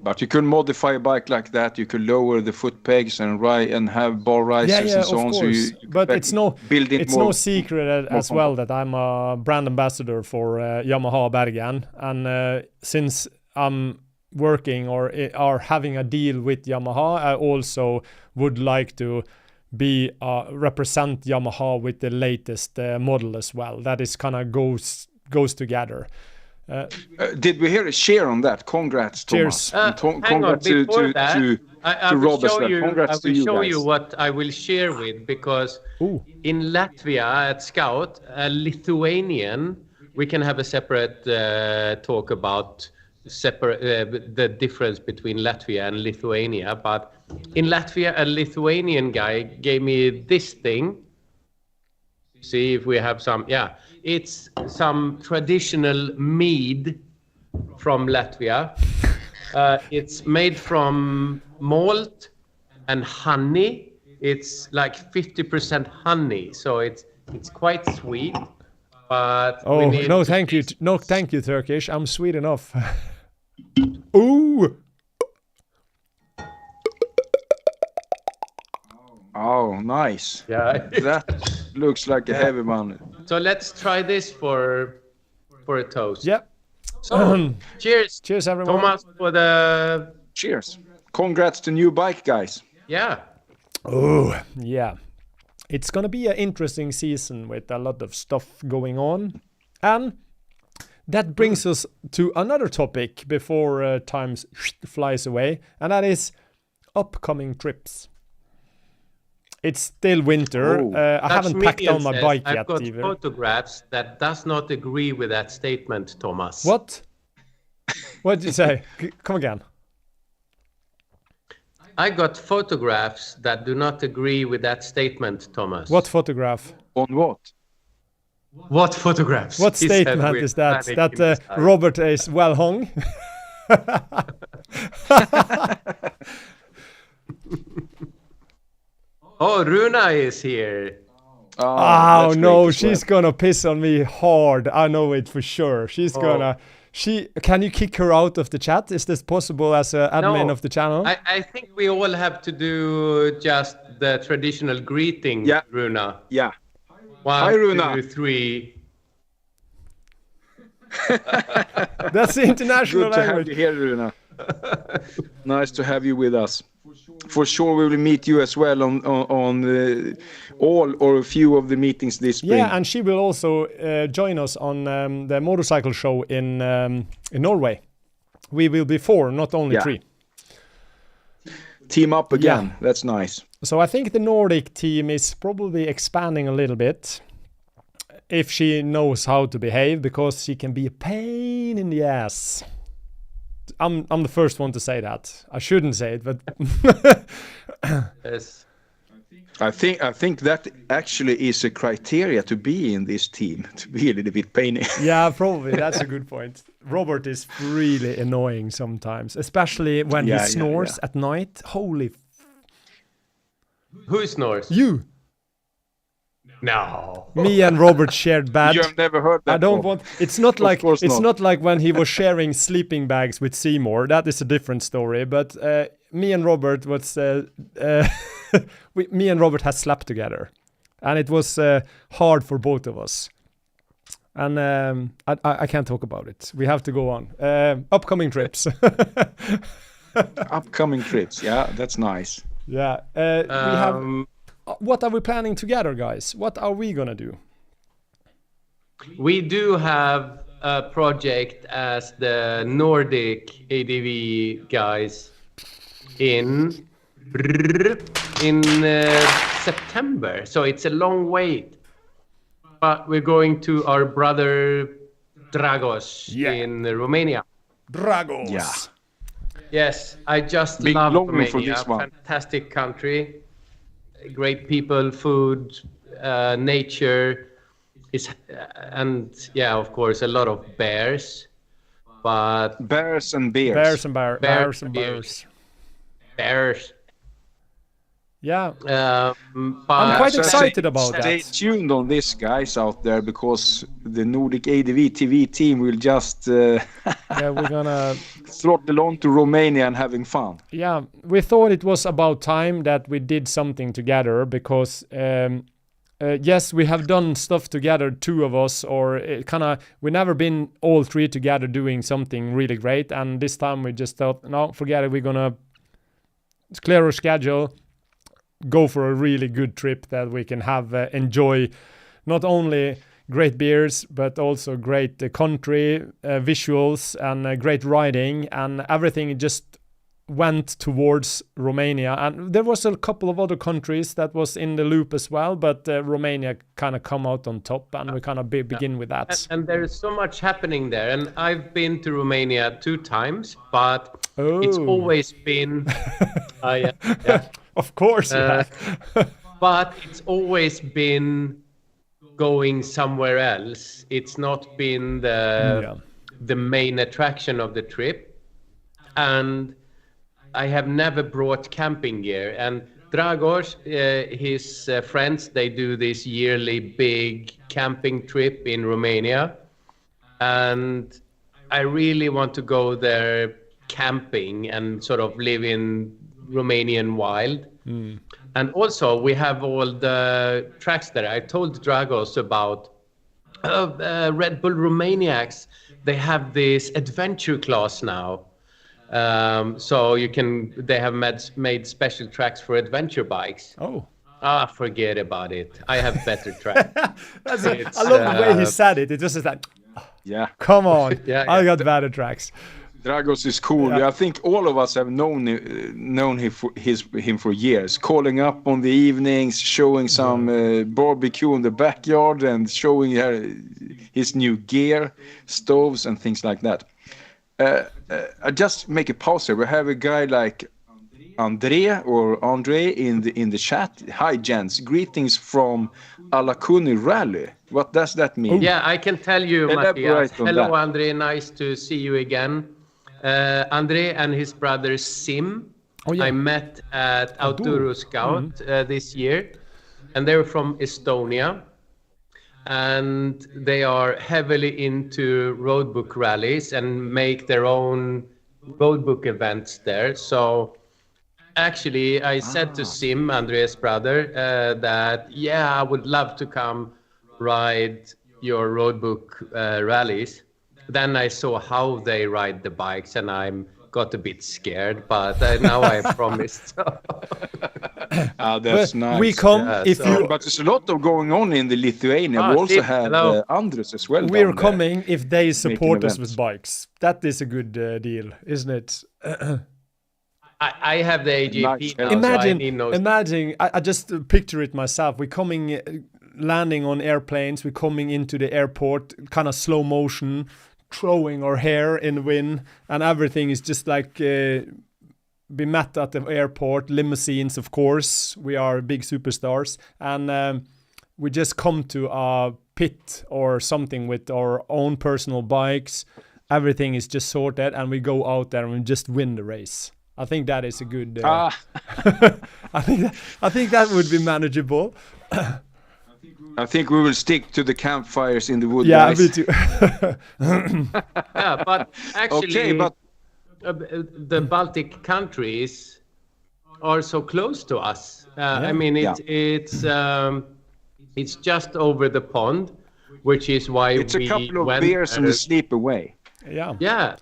but you can modify a bike like that. You could lower the foot pegs and have bar risers and so on. So but it's no secret as well that I'm a brand ambassador for Yamaha Bergen, and since I'm working or are having a deal with Yamaha, I also would like to represent Yamaha with the latest model as well. That is kind of goes together. Did we hear a cheer on that? Congrats, Thomas. Congrats to Robert. Congrats to you guys. I will show you what I will share with, because in Latvia at Scout, Lithuanian, we can have a separate talk about the difference between Latvia and Lithuania. But in Latvia, a Lithuanian guy gave me this thing. See if we have some. It's some traditional mead from Latvia. It's made from malt and honey. It's like 50% honey, so it's quite sweet. But thank you, Turkish. I'm sweet enough. Ooh. Oh, nice. Yeah. That looks like a heavy one. So let's try this for a toast. Yeah. So, cheers. Cheers, everyone. Thomas, for the... Cheers. Congrats to new bike, guys. Yeah. Oh, yeah. It's going to be an interesting season with a lot of stuff going on. And that brings us to another topic before time flies away. And that is upcoming trips. It's still winter. I haven't packed down my bike yet. I've got either. Photographs that does not agree with that statement, Thomas. What? What did you say? Come again. I got photographs that do not agree with that statement, Thomas. What photograph? On what? What photographs? What statement is that? That Robert is well hung? Oh, Runa is here. Oh that's no, great as she's well. gonna piss on me hard. I know it for sure. She's gonna. Can you kick her out of the chat? Is this possible as an admin No, of the channel? I think we all have to do just the traditional greeting, Yeah. Runa. Yeah. One, Hi, Runa. 2, 3. That's the international Good to have language. you here, Runa. Nice to have you with us. For sure, we will meet you as well on all or a few of the meetings this spring. Yeah, and she will also join us on the motorcycle show in Norway. We will be 4, not only 3. Team up again. Yeah. That's nice. So I think the Nordic team is probably expanding a little bit if she knows how to behave, because she can be a pain in the ass. I'm the first one to say that. I shouldn't say it, but Yes. I think that actually is a criteria to be in this team, to be a little bit painy. yeah, probably that's a good point. Robert is really annoying sometimes, especially when he snores at night. Holy Who snores? you! No. Me and Robert shared bed. You have never heard that. I don't Bob? want. It's not like course it's not. not like when he was sharing sleeping bags with Seymour. That is a different story. But me and Robert me and Robert had slept together, and it was hard for both of us. And I can't talk about it. We have to go on. Upcoming trips. Upcoming trips. Yeah, that's nice. Yeah. We have. What are we planning together, guys? What are we gonna do? We do have a project as the Nordic ADV guys in September. So it's a long wait. But we're going to our brother Dragos in Romania. Dragos. Yeah. Yes, I just Big love longing for Romania. this one. Fantastic country, great people, food, nature, and yeah, of course, a lot of bears. But Bears and beers. Bears and Bears bears and and bears. bears. Yeah. But I'm quite So excited about Stay that. tuned on this, guys, out there, because the Nordic ADV TV team will just Yeah, we're gonna. throttle on to Romania and having fun. Yeah, we thought it was about time that we did something together, because yes, we have done stuff together, 2 of us, or we never been all 3 together doing something really great. And this time we just thought, no, forget it. We're gonna clear our schedule, go for a really good trip that we can have enjoy not only great beers but also great country visuals and great riding, and everything just went towards Romania. And there was a couple of other countries that was in the loop as well, but Romania kind of come out on top, and we kind of begin with that. and there is so much happening there. And I've been to Romania 2 times, but it's always been. Yeah. Of course, But it's always been going somewhere else. It's not been the main attraction of the trip. And I have never brought camping gear. And Dragos, his friends, they do this yearly big camping trip in Romania. And I really want to go there camping and sort of live in Romanian wild. And also we have all the tracks there. I told Dragos about Red Bull Romaniacs. They have this adventure class now. So they have made special tracks for adventure bikes. Forget about it. I have better tracks. I love the way he said it. It just is like, come on, I got better tracks. Dragos is cool. I think all of us have known him for years. Calling up on the evenings, showing some barbecue in the backyard, and showing his new gear, stoves, and things like that. I just make a pause here. We have a guy like Andre in the chat. Hi, gents. Greetings from Alakuni Rally. What does that mean? Yeah, I can tell you, Elaborate Matthias. on Hello, that. Andre. Nice to see you again. Andre and his brother Sim. Oh, yeah. I met at Outdoor Scout this year, and they're from Estonia, and they are heavily into roadbook rallies and make their own roadbook events there. So actually, I said to Sim, Andre's brother, that I would love to come ride your roadbook rallies. Then I saw how they ride the bikes, and I got a bit scared. But now I promised. That's nice. We come if you. But there's a lot of going on in the Lithuania. We also have Andres as well. We're coming if they support us with bikes. That is a good deal, isn't it? I have the AGP now. Imagine. I just picture it myself. We're coming, landing on airplanes. We're coming into the airport, kind of slow motion, throwing our hair in the wind, and everything is just like be met at the airport. Limousines, of course. We are big superstars, and we just come to a pit or something with our own personal bikes. Everything is just sorted, and we go out there and we just win the race. I think that is a good. I think that would be manageable. I think we will stick to the campfires in the woods. Yeah, me too. Yeah, but actually, the Baltic countries are so close to us. I mean, it's just over the pond, which is why it's a couple of beers and a sleep away. Yeah,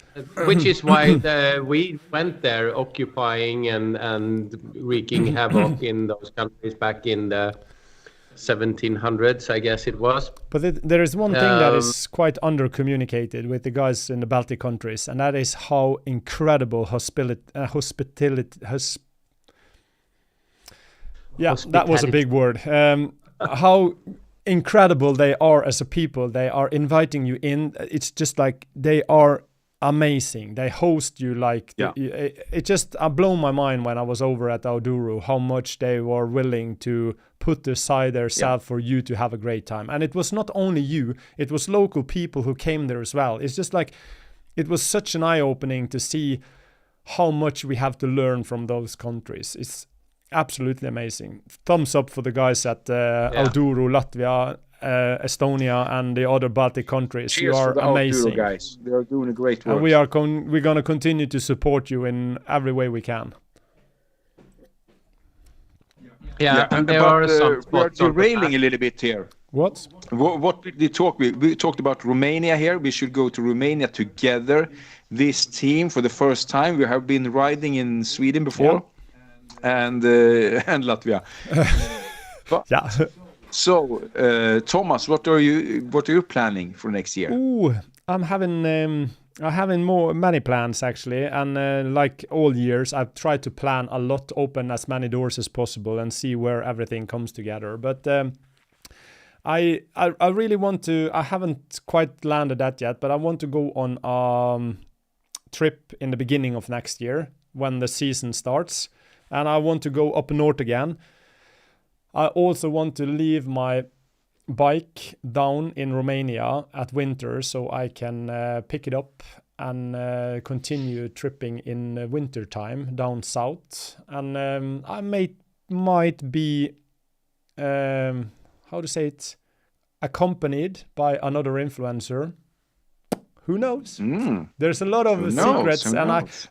which is why we went there, occupying and wreaking havoc in those countries back in the 1700s, I guess it was. But there is one thing that is quite under-communicated with the guys in the Baltic countries, and that is how incredible hospitality. That was a big word. How incredible they are as a people. They are inviting you in. It's just like they are amazing. They host you like it just blew my mind when I was over at Auduru how much they were willing to put aside themselves for you to have a great time. And it was not only you, it was local people who came there as well. It's just like it was such an eye-opening to see how much we have to learn from those countries. It's absolutely amazing. Thumbs up for the guys at Auduru, Latvia, Estonia, and the other Baltic countries. Cheers, you are for the amazing, Auduru guys. They are doing a great work. And we're going to continue to support you in every way we can. Yeah, and there are some we are derailing a little bit here. What did we talk? We talked about Romania here. We should go to Romania together. This team for the first time. We have been riding in Sweden before. And Latvia. So, Thomas, what are you planning for next year? I'm having many plans actually, and like all years, I've tried to plan a lot, open as many doors as possible, and see where everything comes together. But I really want to. I haven't quite landed that yet, but I want to go on a trip in the beginning of next year when the season starts. And I want to go up north again. I also want to leave my bike down in Romania at winter so I can pick it up and continue tripping in winter time down south. And I might be, accompanied by another influencer. Who knows? There's a lot of secrets,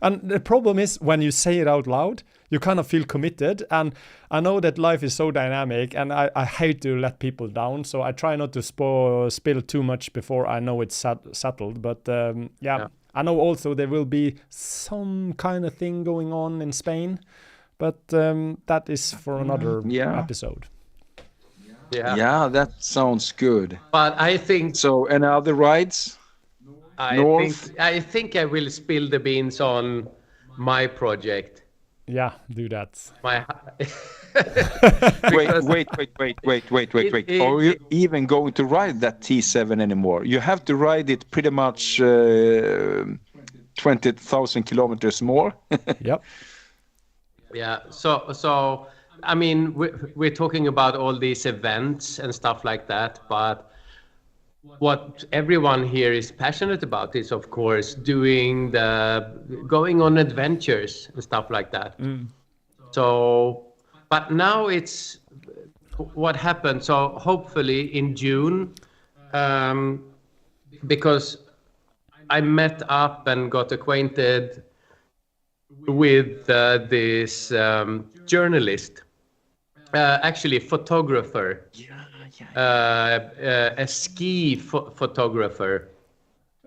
and the problem is when you say it out loud, you kind of feel committed. And I know that life is so dynamic, and I hate to let people down, so I try not to spill too much before I know it's settled. But I know also there will be some kind of thing going on in Spain, but that is for another episode. Yeah, that sounds good. But I think so. Any other rides? I think I will spill the beans on my project. Yeah, do that. Wait. Are you even going to ride that T7 anymore? You have to ride it pretty much 20,000 kilometers more. Yep. Yeah. So I mean, we're talking about all these events and stuff like that, but what everyone here is passionate about is, of course, going on adventures and stuff like that. So, but now it's what happened. So hopefully in June, because I met up and got acquainted with this journalist, actually photographer, a ski photographer,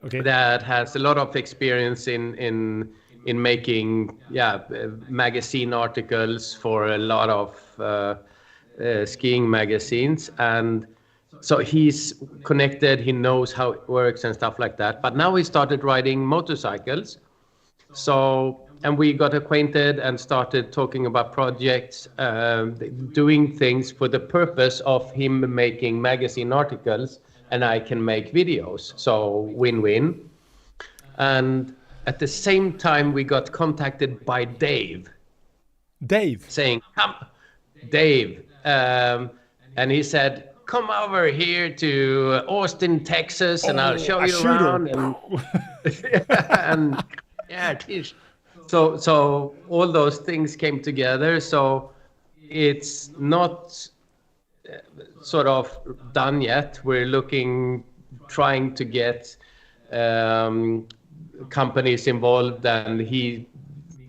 Okay. that has a lot of experience in making magazine articles for a lot of skiing magazines, and so he's connected, he knows how it works and stuff like that. But now he started riding motorcycles, so, and we got acquainted and started talking about projects, doing things for the purpose of him making magazine articles and I can make videos. So win-win. And at the same time, we got contacted by Dave. Saying, come, Dave. And he said, come over here to Austin, Texas, and I'll show you around. And, and yeah, it is. So all those things came together. So it's not sort of done yet. We're trying to get companies involved, and he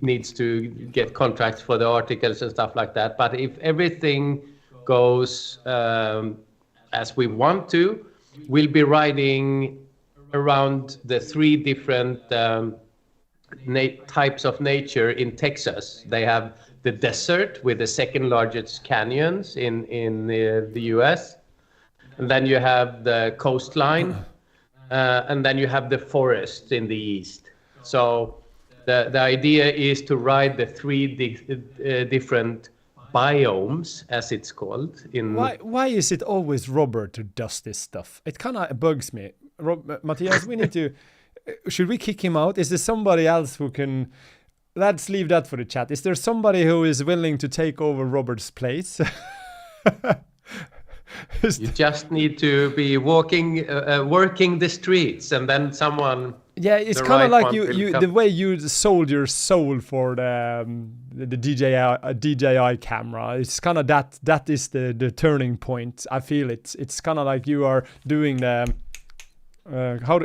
needs to get contracts for the articles and stuff like that. But if everything goes as we want to, we'll be riding around the 3 different types of nature in Texas. They have the desert with the 2nd largest canyons in the US. And then you have the coastline, and then you have the forest in the east. So the idea is to ride the 3 different biomes, as it's called. Why is it always Robert who does this stuff? It kind of bugs me. Matthias, we need to... Should we kick him out? Is there somebody else who can... Let's leave that for the chat. Is there somebody who is willing to take over Robert's place? You just need to be working the streets, and then someone... Yeah, it's kind of like you the way you sold your soul for the DJI camera. It's kind of that is the turning point. I feel it's kind of like you are doing the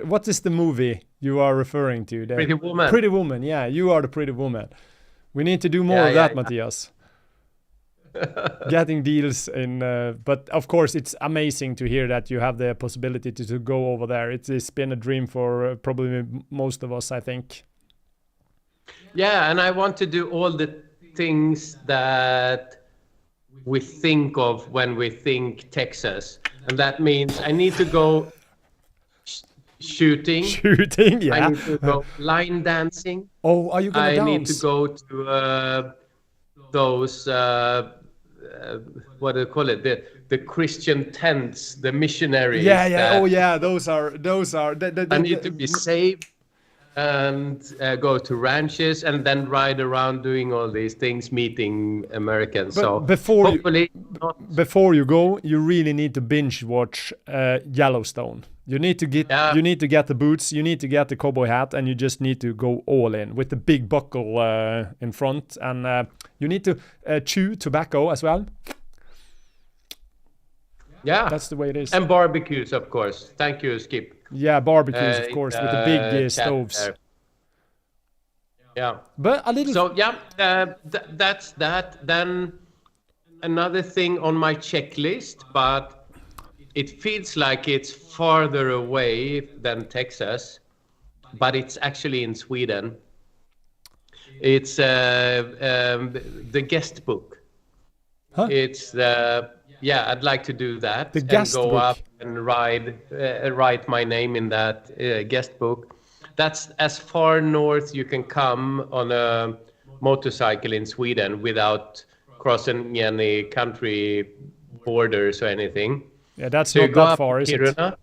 what is the movie you are referring to? The Pretty Woman. Pretty Woman. Yeah, you are the Pretty Woman. We need to do more of that, Matthias. Getting deals in, but of course it's amazing to hear that you have the possibility to go over there. It's been a dream for probably most of us, I think. Yeah, and I want to do all the things that we think of when we think Texas, and that means I need to go shooting, yeah. I need to go line dancing. Oh, are you gonna dance? I need to go to those what do you call it, the Christian tents, the missionaries. Yeah. Those are I need to be safe and go to ranches and then ride around doing all these things, meeting Americans. But before you go, you really need to binge watch Yellowstone. You need to get the boots, you need to get the cowboy hat, and you just need to go all in with the big buckle in front, and you need to chew tobacco as well. Yeah, that's the way it is. And barbecues, of course. Thank you, Skip. Yeah, barbecues, of course, with the big stoves. There. Yeah, but a little. So that's that. Then another thing on my checklist, but it feels like it's farther away than Texas, but it's actually in Sweden. It's the guest book. Huh? It's I'd like to do that. The guest go book. up and write my name in that guest book. That's as far north you can come on a motorcycle in Sweden without crossing any country borders or anything. Yeah, that's not that far, is Kiruna,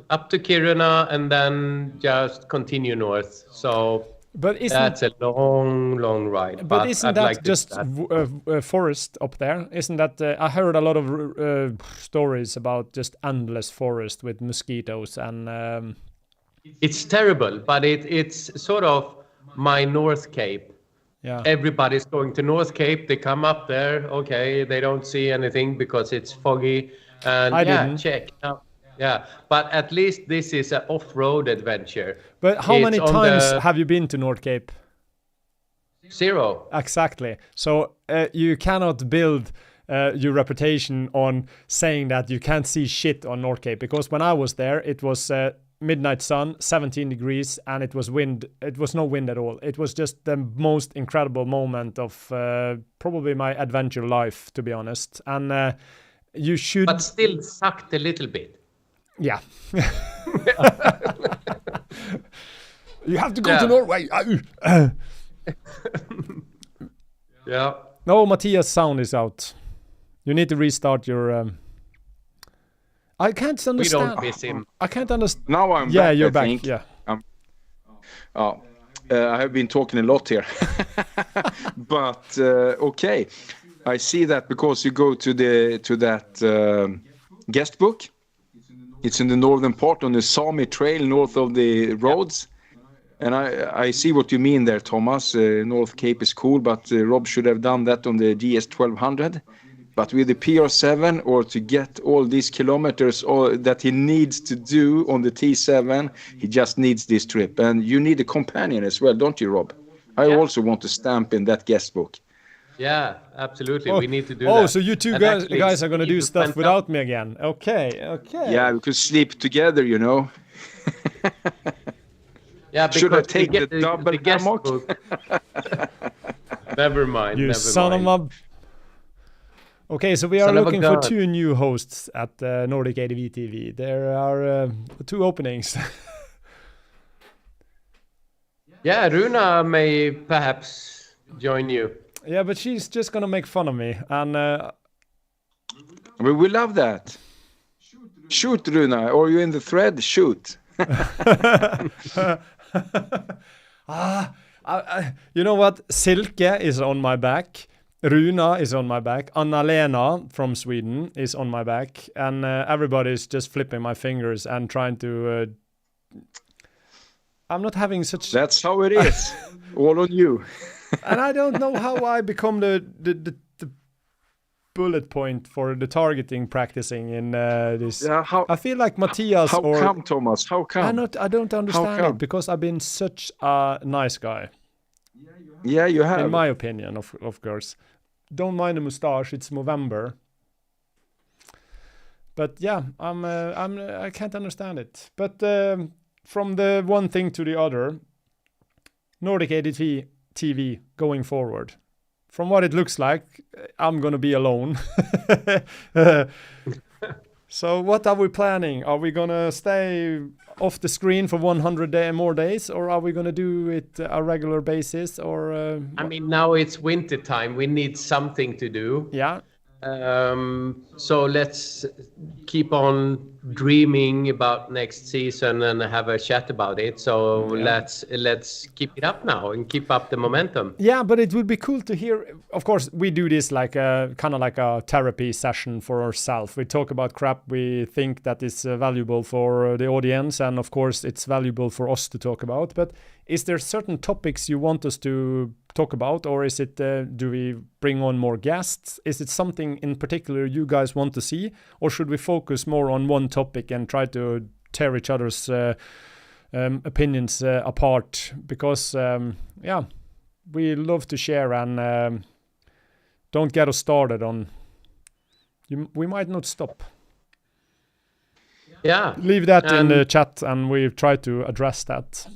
up to Kiruna and then just continue north. So But That's a long ride. But isn't I'd that like to do just forest up there? Isn't that? I heard a lot of stories about just endless forest with mosquitoes and. It's terrible, but it's sort of my North Cape. Yeah. Everybody's going to North Cape. They come up there. Okay, they don't see anything because it's foggy. And I didn't. check. Yeah, but at least this is an off-road adventure. But how It's many on times the- have you been to North Cape? 0. Exactly. So you cannot build your reputation on saying that you can't see shit on North Cape, because when I was there, it was midnight sun, 17 degrees, and it was wind. It was no wind at all. It was just the most incredible moment of probably my adventure life, to be honest. And you should. But still sucked a little bit. Yeah. You have to go to Norway. Yeah. No, Matthias' sound is out. You need to restart your. I can't understand. We don't miss him. I can't understand. Now I'm Yeah, back, you're I back. think. Yeah. I have been talking a lot here. But okay. I see that because you go to that guest book. It's in the northern part on the Sami Trail, north of the roads. And I see what you mean there, Thomas. North Cape is cool, but Rob should have done that on the GS 1200. But with the PR7, or to get all these kilometers that he needs to do on the T7, he just needs this trip. And you need a companion as well, don't you, Rob? I also want to stamp in that guest book. Yeah, absolutely. We need to do that. Oh, so you two And guys actually, are going to do you stuff went without up- me again. Okay. Yeah, we could sleep together, you know. Yeah, Should I because take we get the double guest hammock? book. Never mind. You never son mind. of a. Okay, so we are Son of a looking for gun. 2 new hosts at Nordic ADV TV. There are 2 openings. Yeah, Runa may perhaps join you. Yeah, but she's just gonna make fun of me, and We love that. Shoot, Runa. Or you in the thread? Shoot. you know what? Silke is on my back. Runa is on my back. Anna-Lena from Sweden is on my back, and everybody's just flipping my fingers and trying to. I'm not having such. That's how it is. All on you. And I don't know how I become the bullet point for the targeting practicing in this. Yeah, I feel like Matthias how or come, Thomas? How come? I don't understand come? it, because I've been such a nice guy, Yeah, you have. in my opinion, of course. Don't mind the moustache; it's Movember. But yeah, I can't understand it. But from the one thing to the other, Nordic ADV TV going forward. From what it looks like, I'm gonna be alone. So what are we planning? Are we gonna stay off the screen for 100 more days, or are we gonna do it a regular basis? Or I mean, now it's winter time. We need something to do. yeah, So let's keep on dreaming about next season and have a chat about it. So let's keep it up now and keep up the momentum. yeah. But it would be cool to hear. Of course, we do this like a kind of like a therapy session for ourselves. We talk about crap we think that is valuable for the audience, and of course, it's valuable for us to talk about. But is there certain topics you want us to talk about, or is it do we bring on more guests? Is it something in particular you guys want to see, or should we focus more on one topic and try to tear each other's opinions apart? Because yeah, we love to share, and don't get us started on. We might not stop. Yeah. Leave that in the chat, and we try to address that.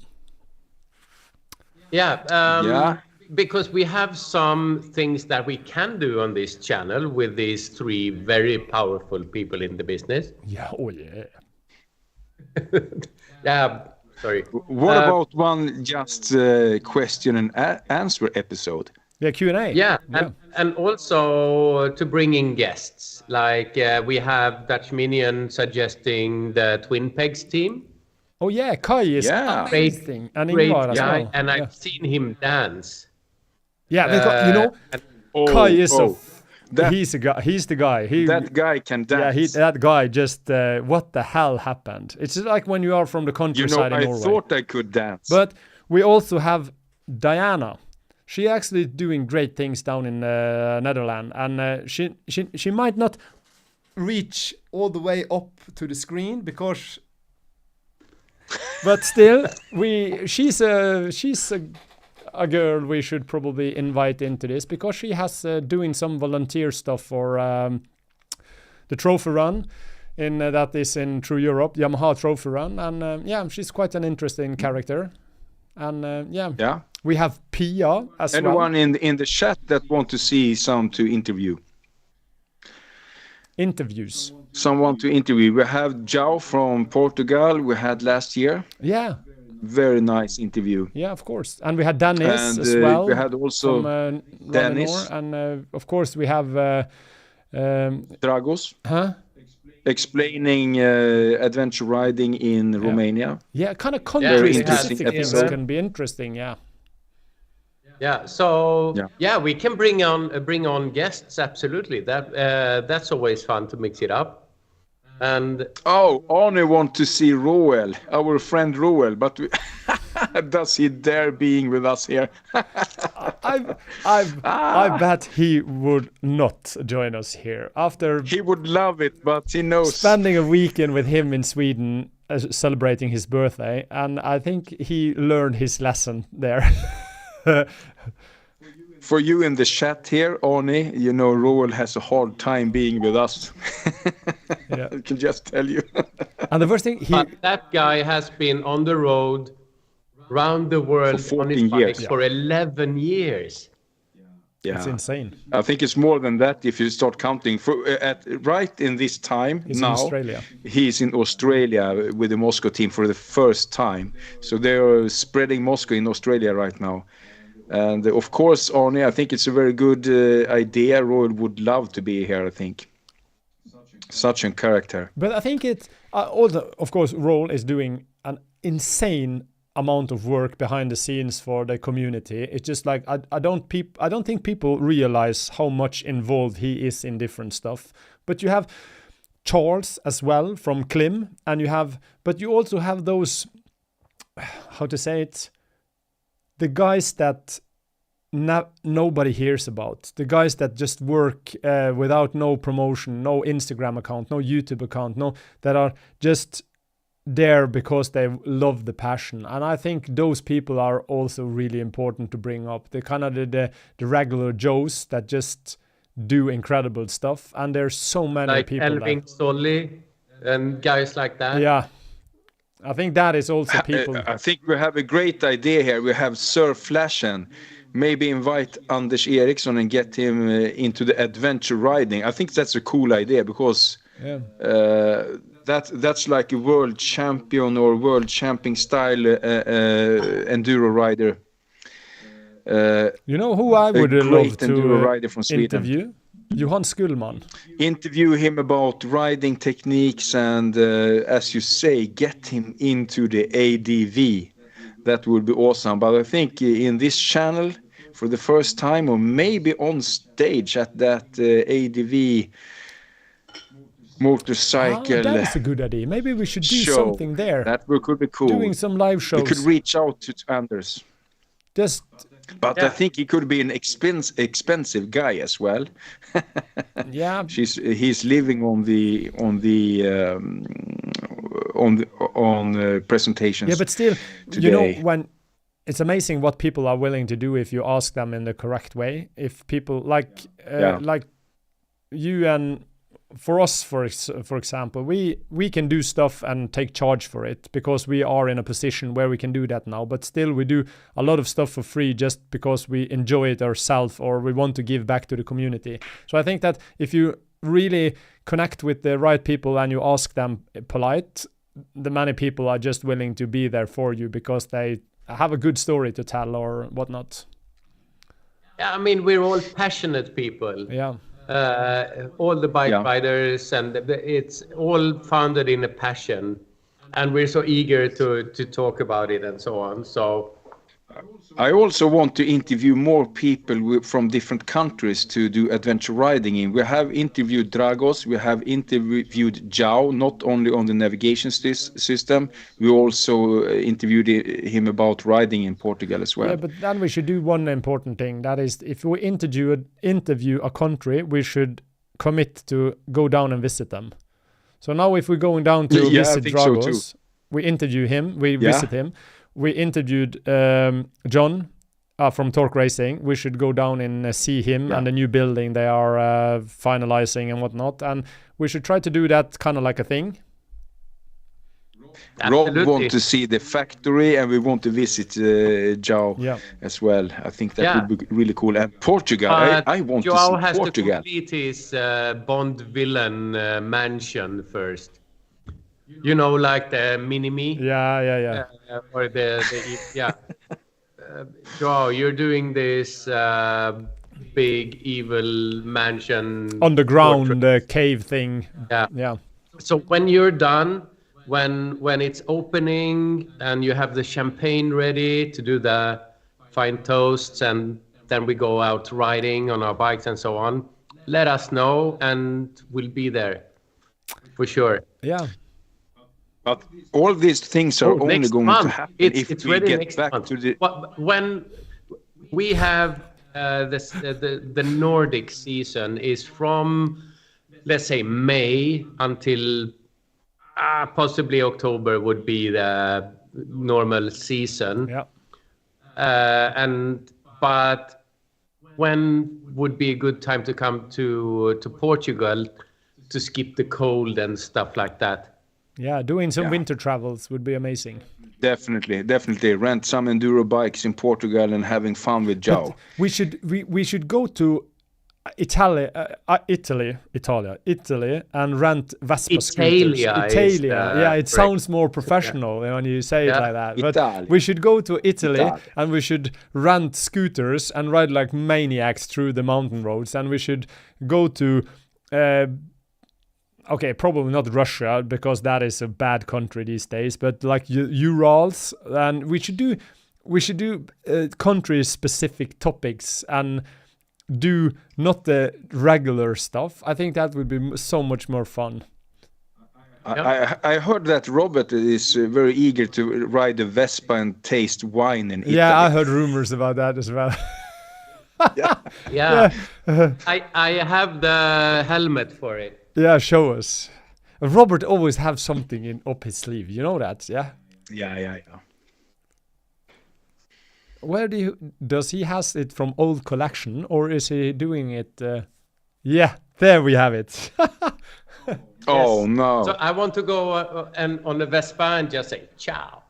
Yeah. Yeah. Because we have some things that we can do on this channel with these 3 very powerful people in the business. Yeah, oh yeah. Yeah, sorry. What about one just question and answer episode? Yeah, Q&A. Yeah, and also to bring in guests. Like we have Dutch Minion suggesting the Twin Pegs team. Oh yeah, Kai is Yeah. amazing, and Great Ingvar as guy, well. and Yeah. I've seen him dance. Yeah, because, you know, And Kai is that he's a guy. He's the guy. that guy can Yeah, dance. that guy just what the hell happened? It's like when you are from the You know, countryside in I Norway. thought I could dance. But we also have Diana. She actually doing great things down in Netherlands, and she might not reach all the way up to the screen because, but still, she's a girl we should probably invite into this because she has doing some volunteer stuff for the trophy run in that is in through Europe, Yamaha trophy run, and yeah, she's quite an interesting character, and Yeah. we have Pia as well. Anyone in the chat that want to see some to interview? Interviews. Someone to interview. We have João from Portugal. We had last year. Yeah, Very nice interview. yeah, of course. And we had Dennis And as well. we had also from Dennis. Valinor, and of course we have Dragos huh? explaining adventure riding in Romania. Yeah, kind of Very country interesting specific things episode. can be interesting. Yeah. yeah, so Yeah. we can bring on guests. Absolutely, that's always fun to mix it up. And Oh, Arne want to see Roel, our friend Roel, but does he dare being with us here? I bet he would not join us here after He would love it, but he knows. spending a weekend with him in Sweden celebrating his birthday, and I think he learned his lesson there. For you in the chat here, Arne, you know Roel has a hard time being with us. Yeah. I can just tell you. And the first thing but that guy has been on the road, round the world For on his 14 bike years. for 11 years. Yeah. it's insane. I think it's more than that if you start counting. Right in this time He's now, in Australia. he's in Australia with the Moscow team for the first time. So they are spreading Moscow in Australia right now. And of course, Arne, I think it's a very good idea. Roy would love to be here, I think. Such a character. But I think it's also, of course, Roll is doing an insane amount of work behind the scenes for the community. It's just like I don't think people realize how much involved he is in different stuff. But you have Charles as well from Klim, and but you also have those, how to say it, the guys that nobody hears about, the guys that just work without no promotion, no Instagram account, no YouTube account, that are just there because they love the passion. And I think those people are also really important to bring up. They're kind of the regular Joes that just do incredible stuff, and there's so many Like people Elving Solly and guys like that. Yeah, I think that is also people. I think we have a great idea here. We have Sir Flashen. Maybe invite Anders Eriksson and get him into the adventure riding. I think that's a cool idea because that's like a world champion or world champion style enduro rider. You know who I would love enduro rider from to Sweden. interview? Johan Skullman. Interview him about riding techniques and, as you say, get him into the ADV. That would be awesome. But I think in this channel, for the first time, or maybe on stage at that ADV motorcycle that is a good idea. Maybe we should do show, something there. that could be cool. Doing some live shows. We could reach out to Anders. Just But I think he could be an expensive guy as well. yeah. He's living on the presentations. Yeah, but still, today. you know, when it's amazing what people are willing to do if you ask them in the correct way. If people like you and for us, for example, we can do stuff and take charge for it because we are in a position where we can do that now. But still, we do a lot of stuff for free just because we enjoy it ourselves or we want to give back to the community. So I think that if you really connect with the right people and you ask them polite, the many people are just willing to be there for you because they have a good story to tell or whatnot. Yeah, I mean, we're all passionate people. Yeah. All the bike riders, and it's all founded in a passion. and we're so eager to talk about it and so on. So I also want to interview more people from different countries to do adventure riding in. We have interviewed Dragos, we have interviewed Jao, not only on the navigation system, we also interviewed him about riding in Portugal as well. Yeah, but then we should do one important thing. That is, if we interview a country, we should commit to go down and visit them. So now if we're going down to visit Dragos, we interview him, we visit him. We interviewed John from Torque Racing. We should go down and see him and the new building they are finalizing and whatnot. And we should try to do that kind of like a thing. Rob wants to see the factory, and we want to visit Jao as well. I think that would be really cool. And Portugal, I want to see Portugal. Joao has to complete his Bond villain mansion first. You know, like the mini-me? Yeah. Or Joao, you're doing this big evil mansion. Underground cave thing. Yeah. So when you're done, when it's opening and you have the champagne ready to do the fine toasts, and then we go out riding on our bikes and so on, let us know and we'll be there for sure. Yeah. But all these things are only going to happen if we get back to the... When we have the Nordic season is from, let's say, May until possibly October would be the normal season. Yeah. But when would be a good time to come to Portugal to skip the cold and stuff like that? Yeah, doing some winter travels would be amazing. Definitely. Rent some enduro bikes in Portugal and having fun with Jao. We should go to Italy, and rent Vespa scooters. Italia. Yeah, it sounds more professional when you say it like that. But we should go to Italy and we should rent scooters and ride like maniacs through the mountain roads. And we should go to probably not Russia, because that is a bad country these days, but like Urals, and we should do country specific topics and do not the regular stuff. I think that would be so much more fun. I heard that Robert is very eager to ride a Vespa and taste wine in Italy. Yeah, I heard rumors about that as well. Yeah. I have the helmet for it. Yeah, show us. Robert always have something up his sleeve. You know that, yeah? Yeah. Where does he has it from old collection, or is he doing it? Yeah, there we have it. Oh no! So I want to go on the Vespa and just say ciao,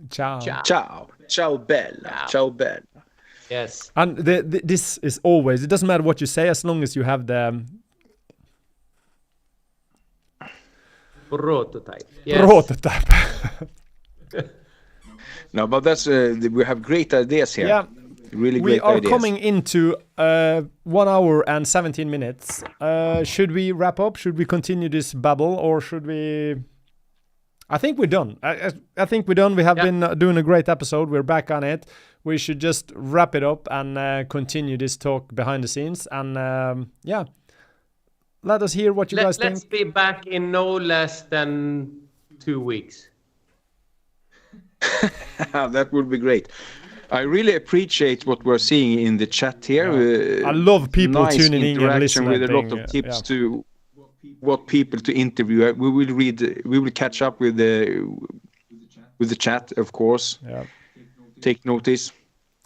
ciao, bella. Yes. And this is always. It doesn't matter what you say as long as you have the. Prototype. Yes. Prototype. No, but that's we have great ideas here. Yeah, really great ideas. We are coming into 1 hour and 17 minutes. Should we wrap up? Should we continue this babble, or should we? I think we're done. I think we're done. We have been doing a great episode. We're back on it. We should just wrap it up and continue this talk behind the scenes. And let us hear what you guys think. Let's be back in no less than 2 weeks. That would be great. I really appreciate what we're seeing in the chat here. I love people tuning in and listening. With a lot of tips to what people to interview. We will catch up with the chat, of course. Yeah. Take notice.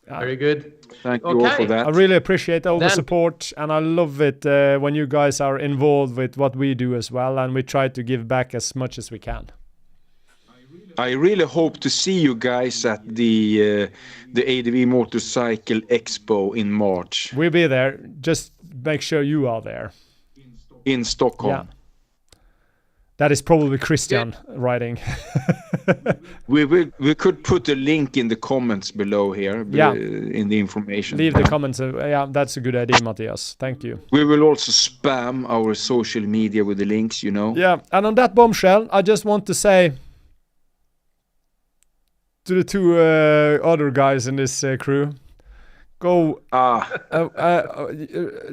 Very good. Thank you all for that. I really appreciate all the support, and I love it when you guys are involved with what we do as well, and we try to give back as much as we can. I really hope to see you guys at the ADV Motorcycle Expo in March. We'll be there. Just make sure you are there. In Stockholm. Yeah. That is probably Christian writing. we could put a link in the comments below here, in the information. Leave the comments. That's a good idea, Matthias. Thank you. We will also spam our social media with the links, Yeah, and on that bombshell, I just want to say to the two other guys in this crew. Go.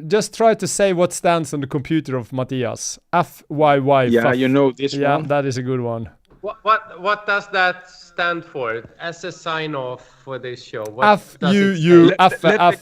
Just try to say what stands on the computer of Matthias. FYY. Yeah, you know this yeah, one. that is a good one. What does that stand for? As a sign off for this show. What F does U it U say? F Let me F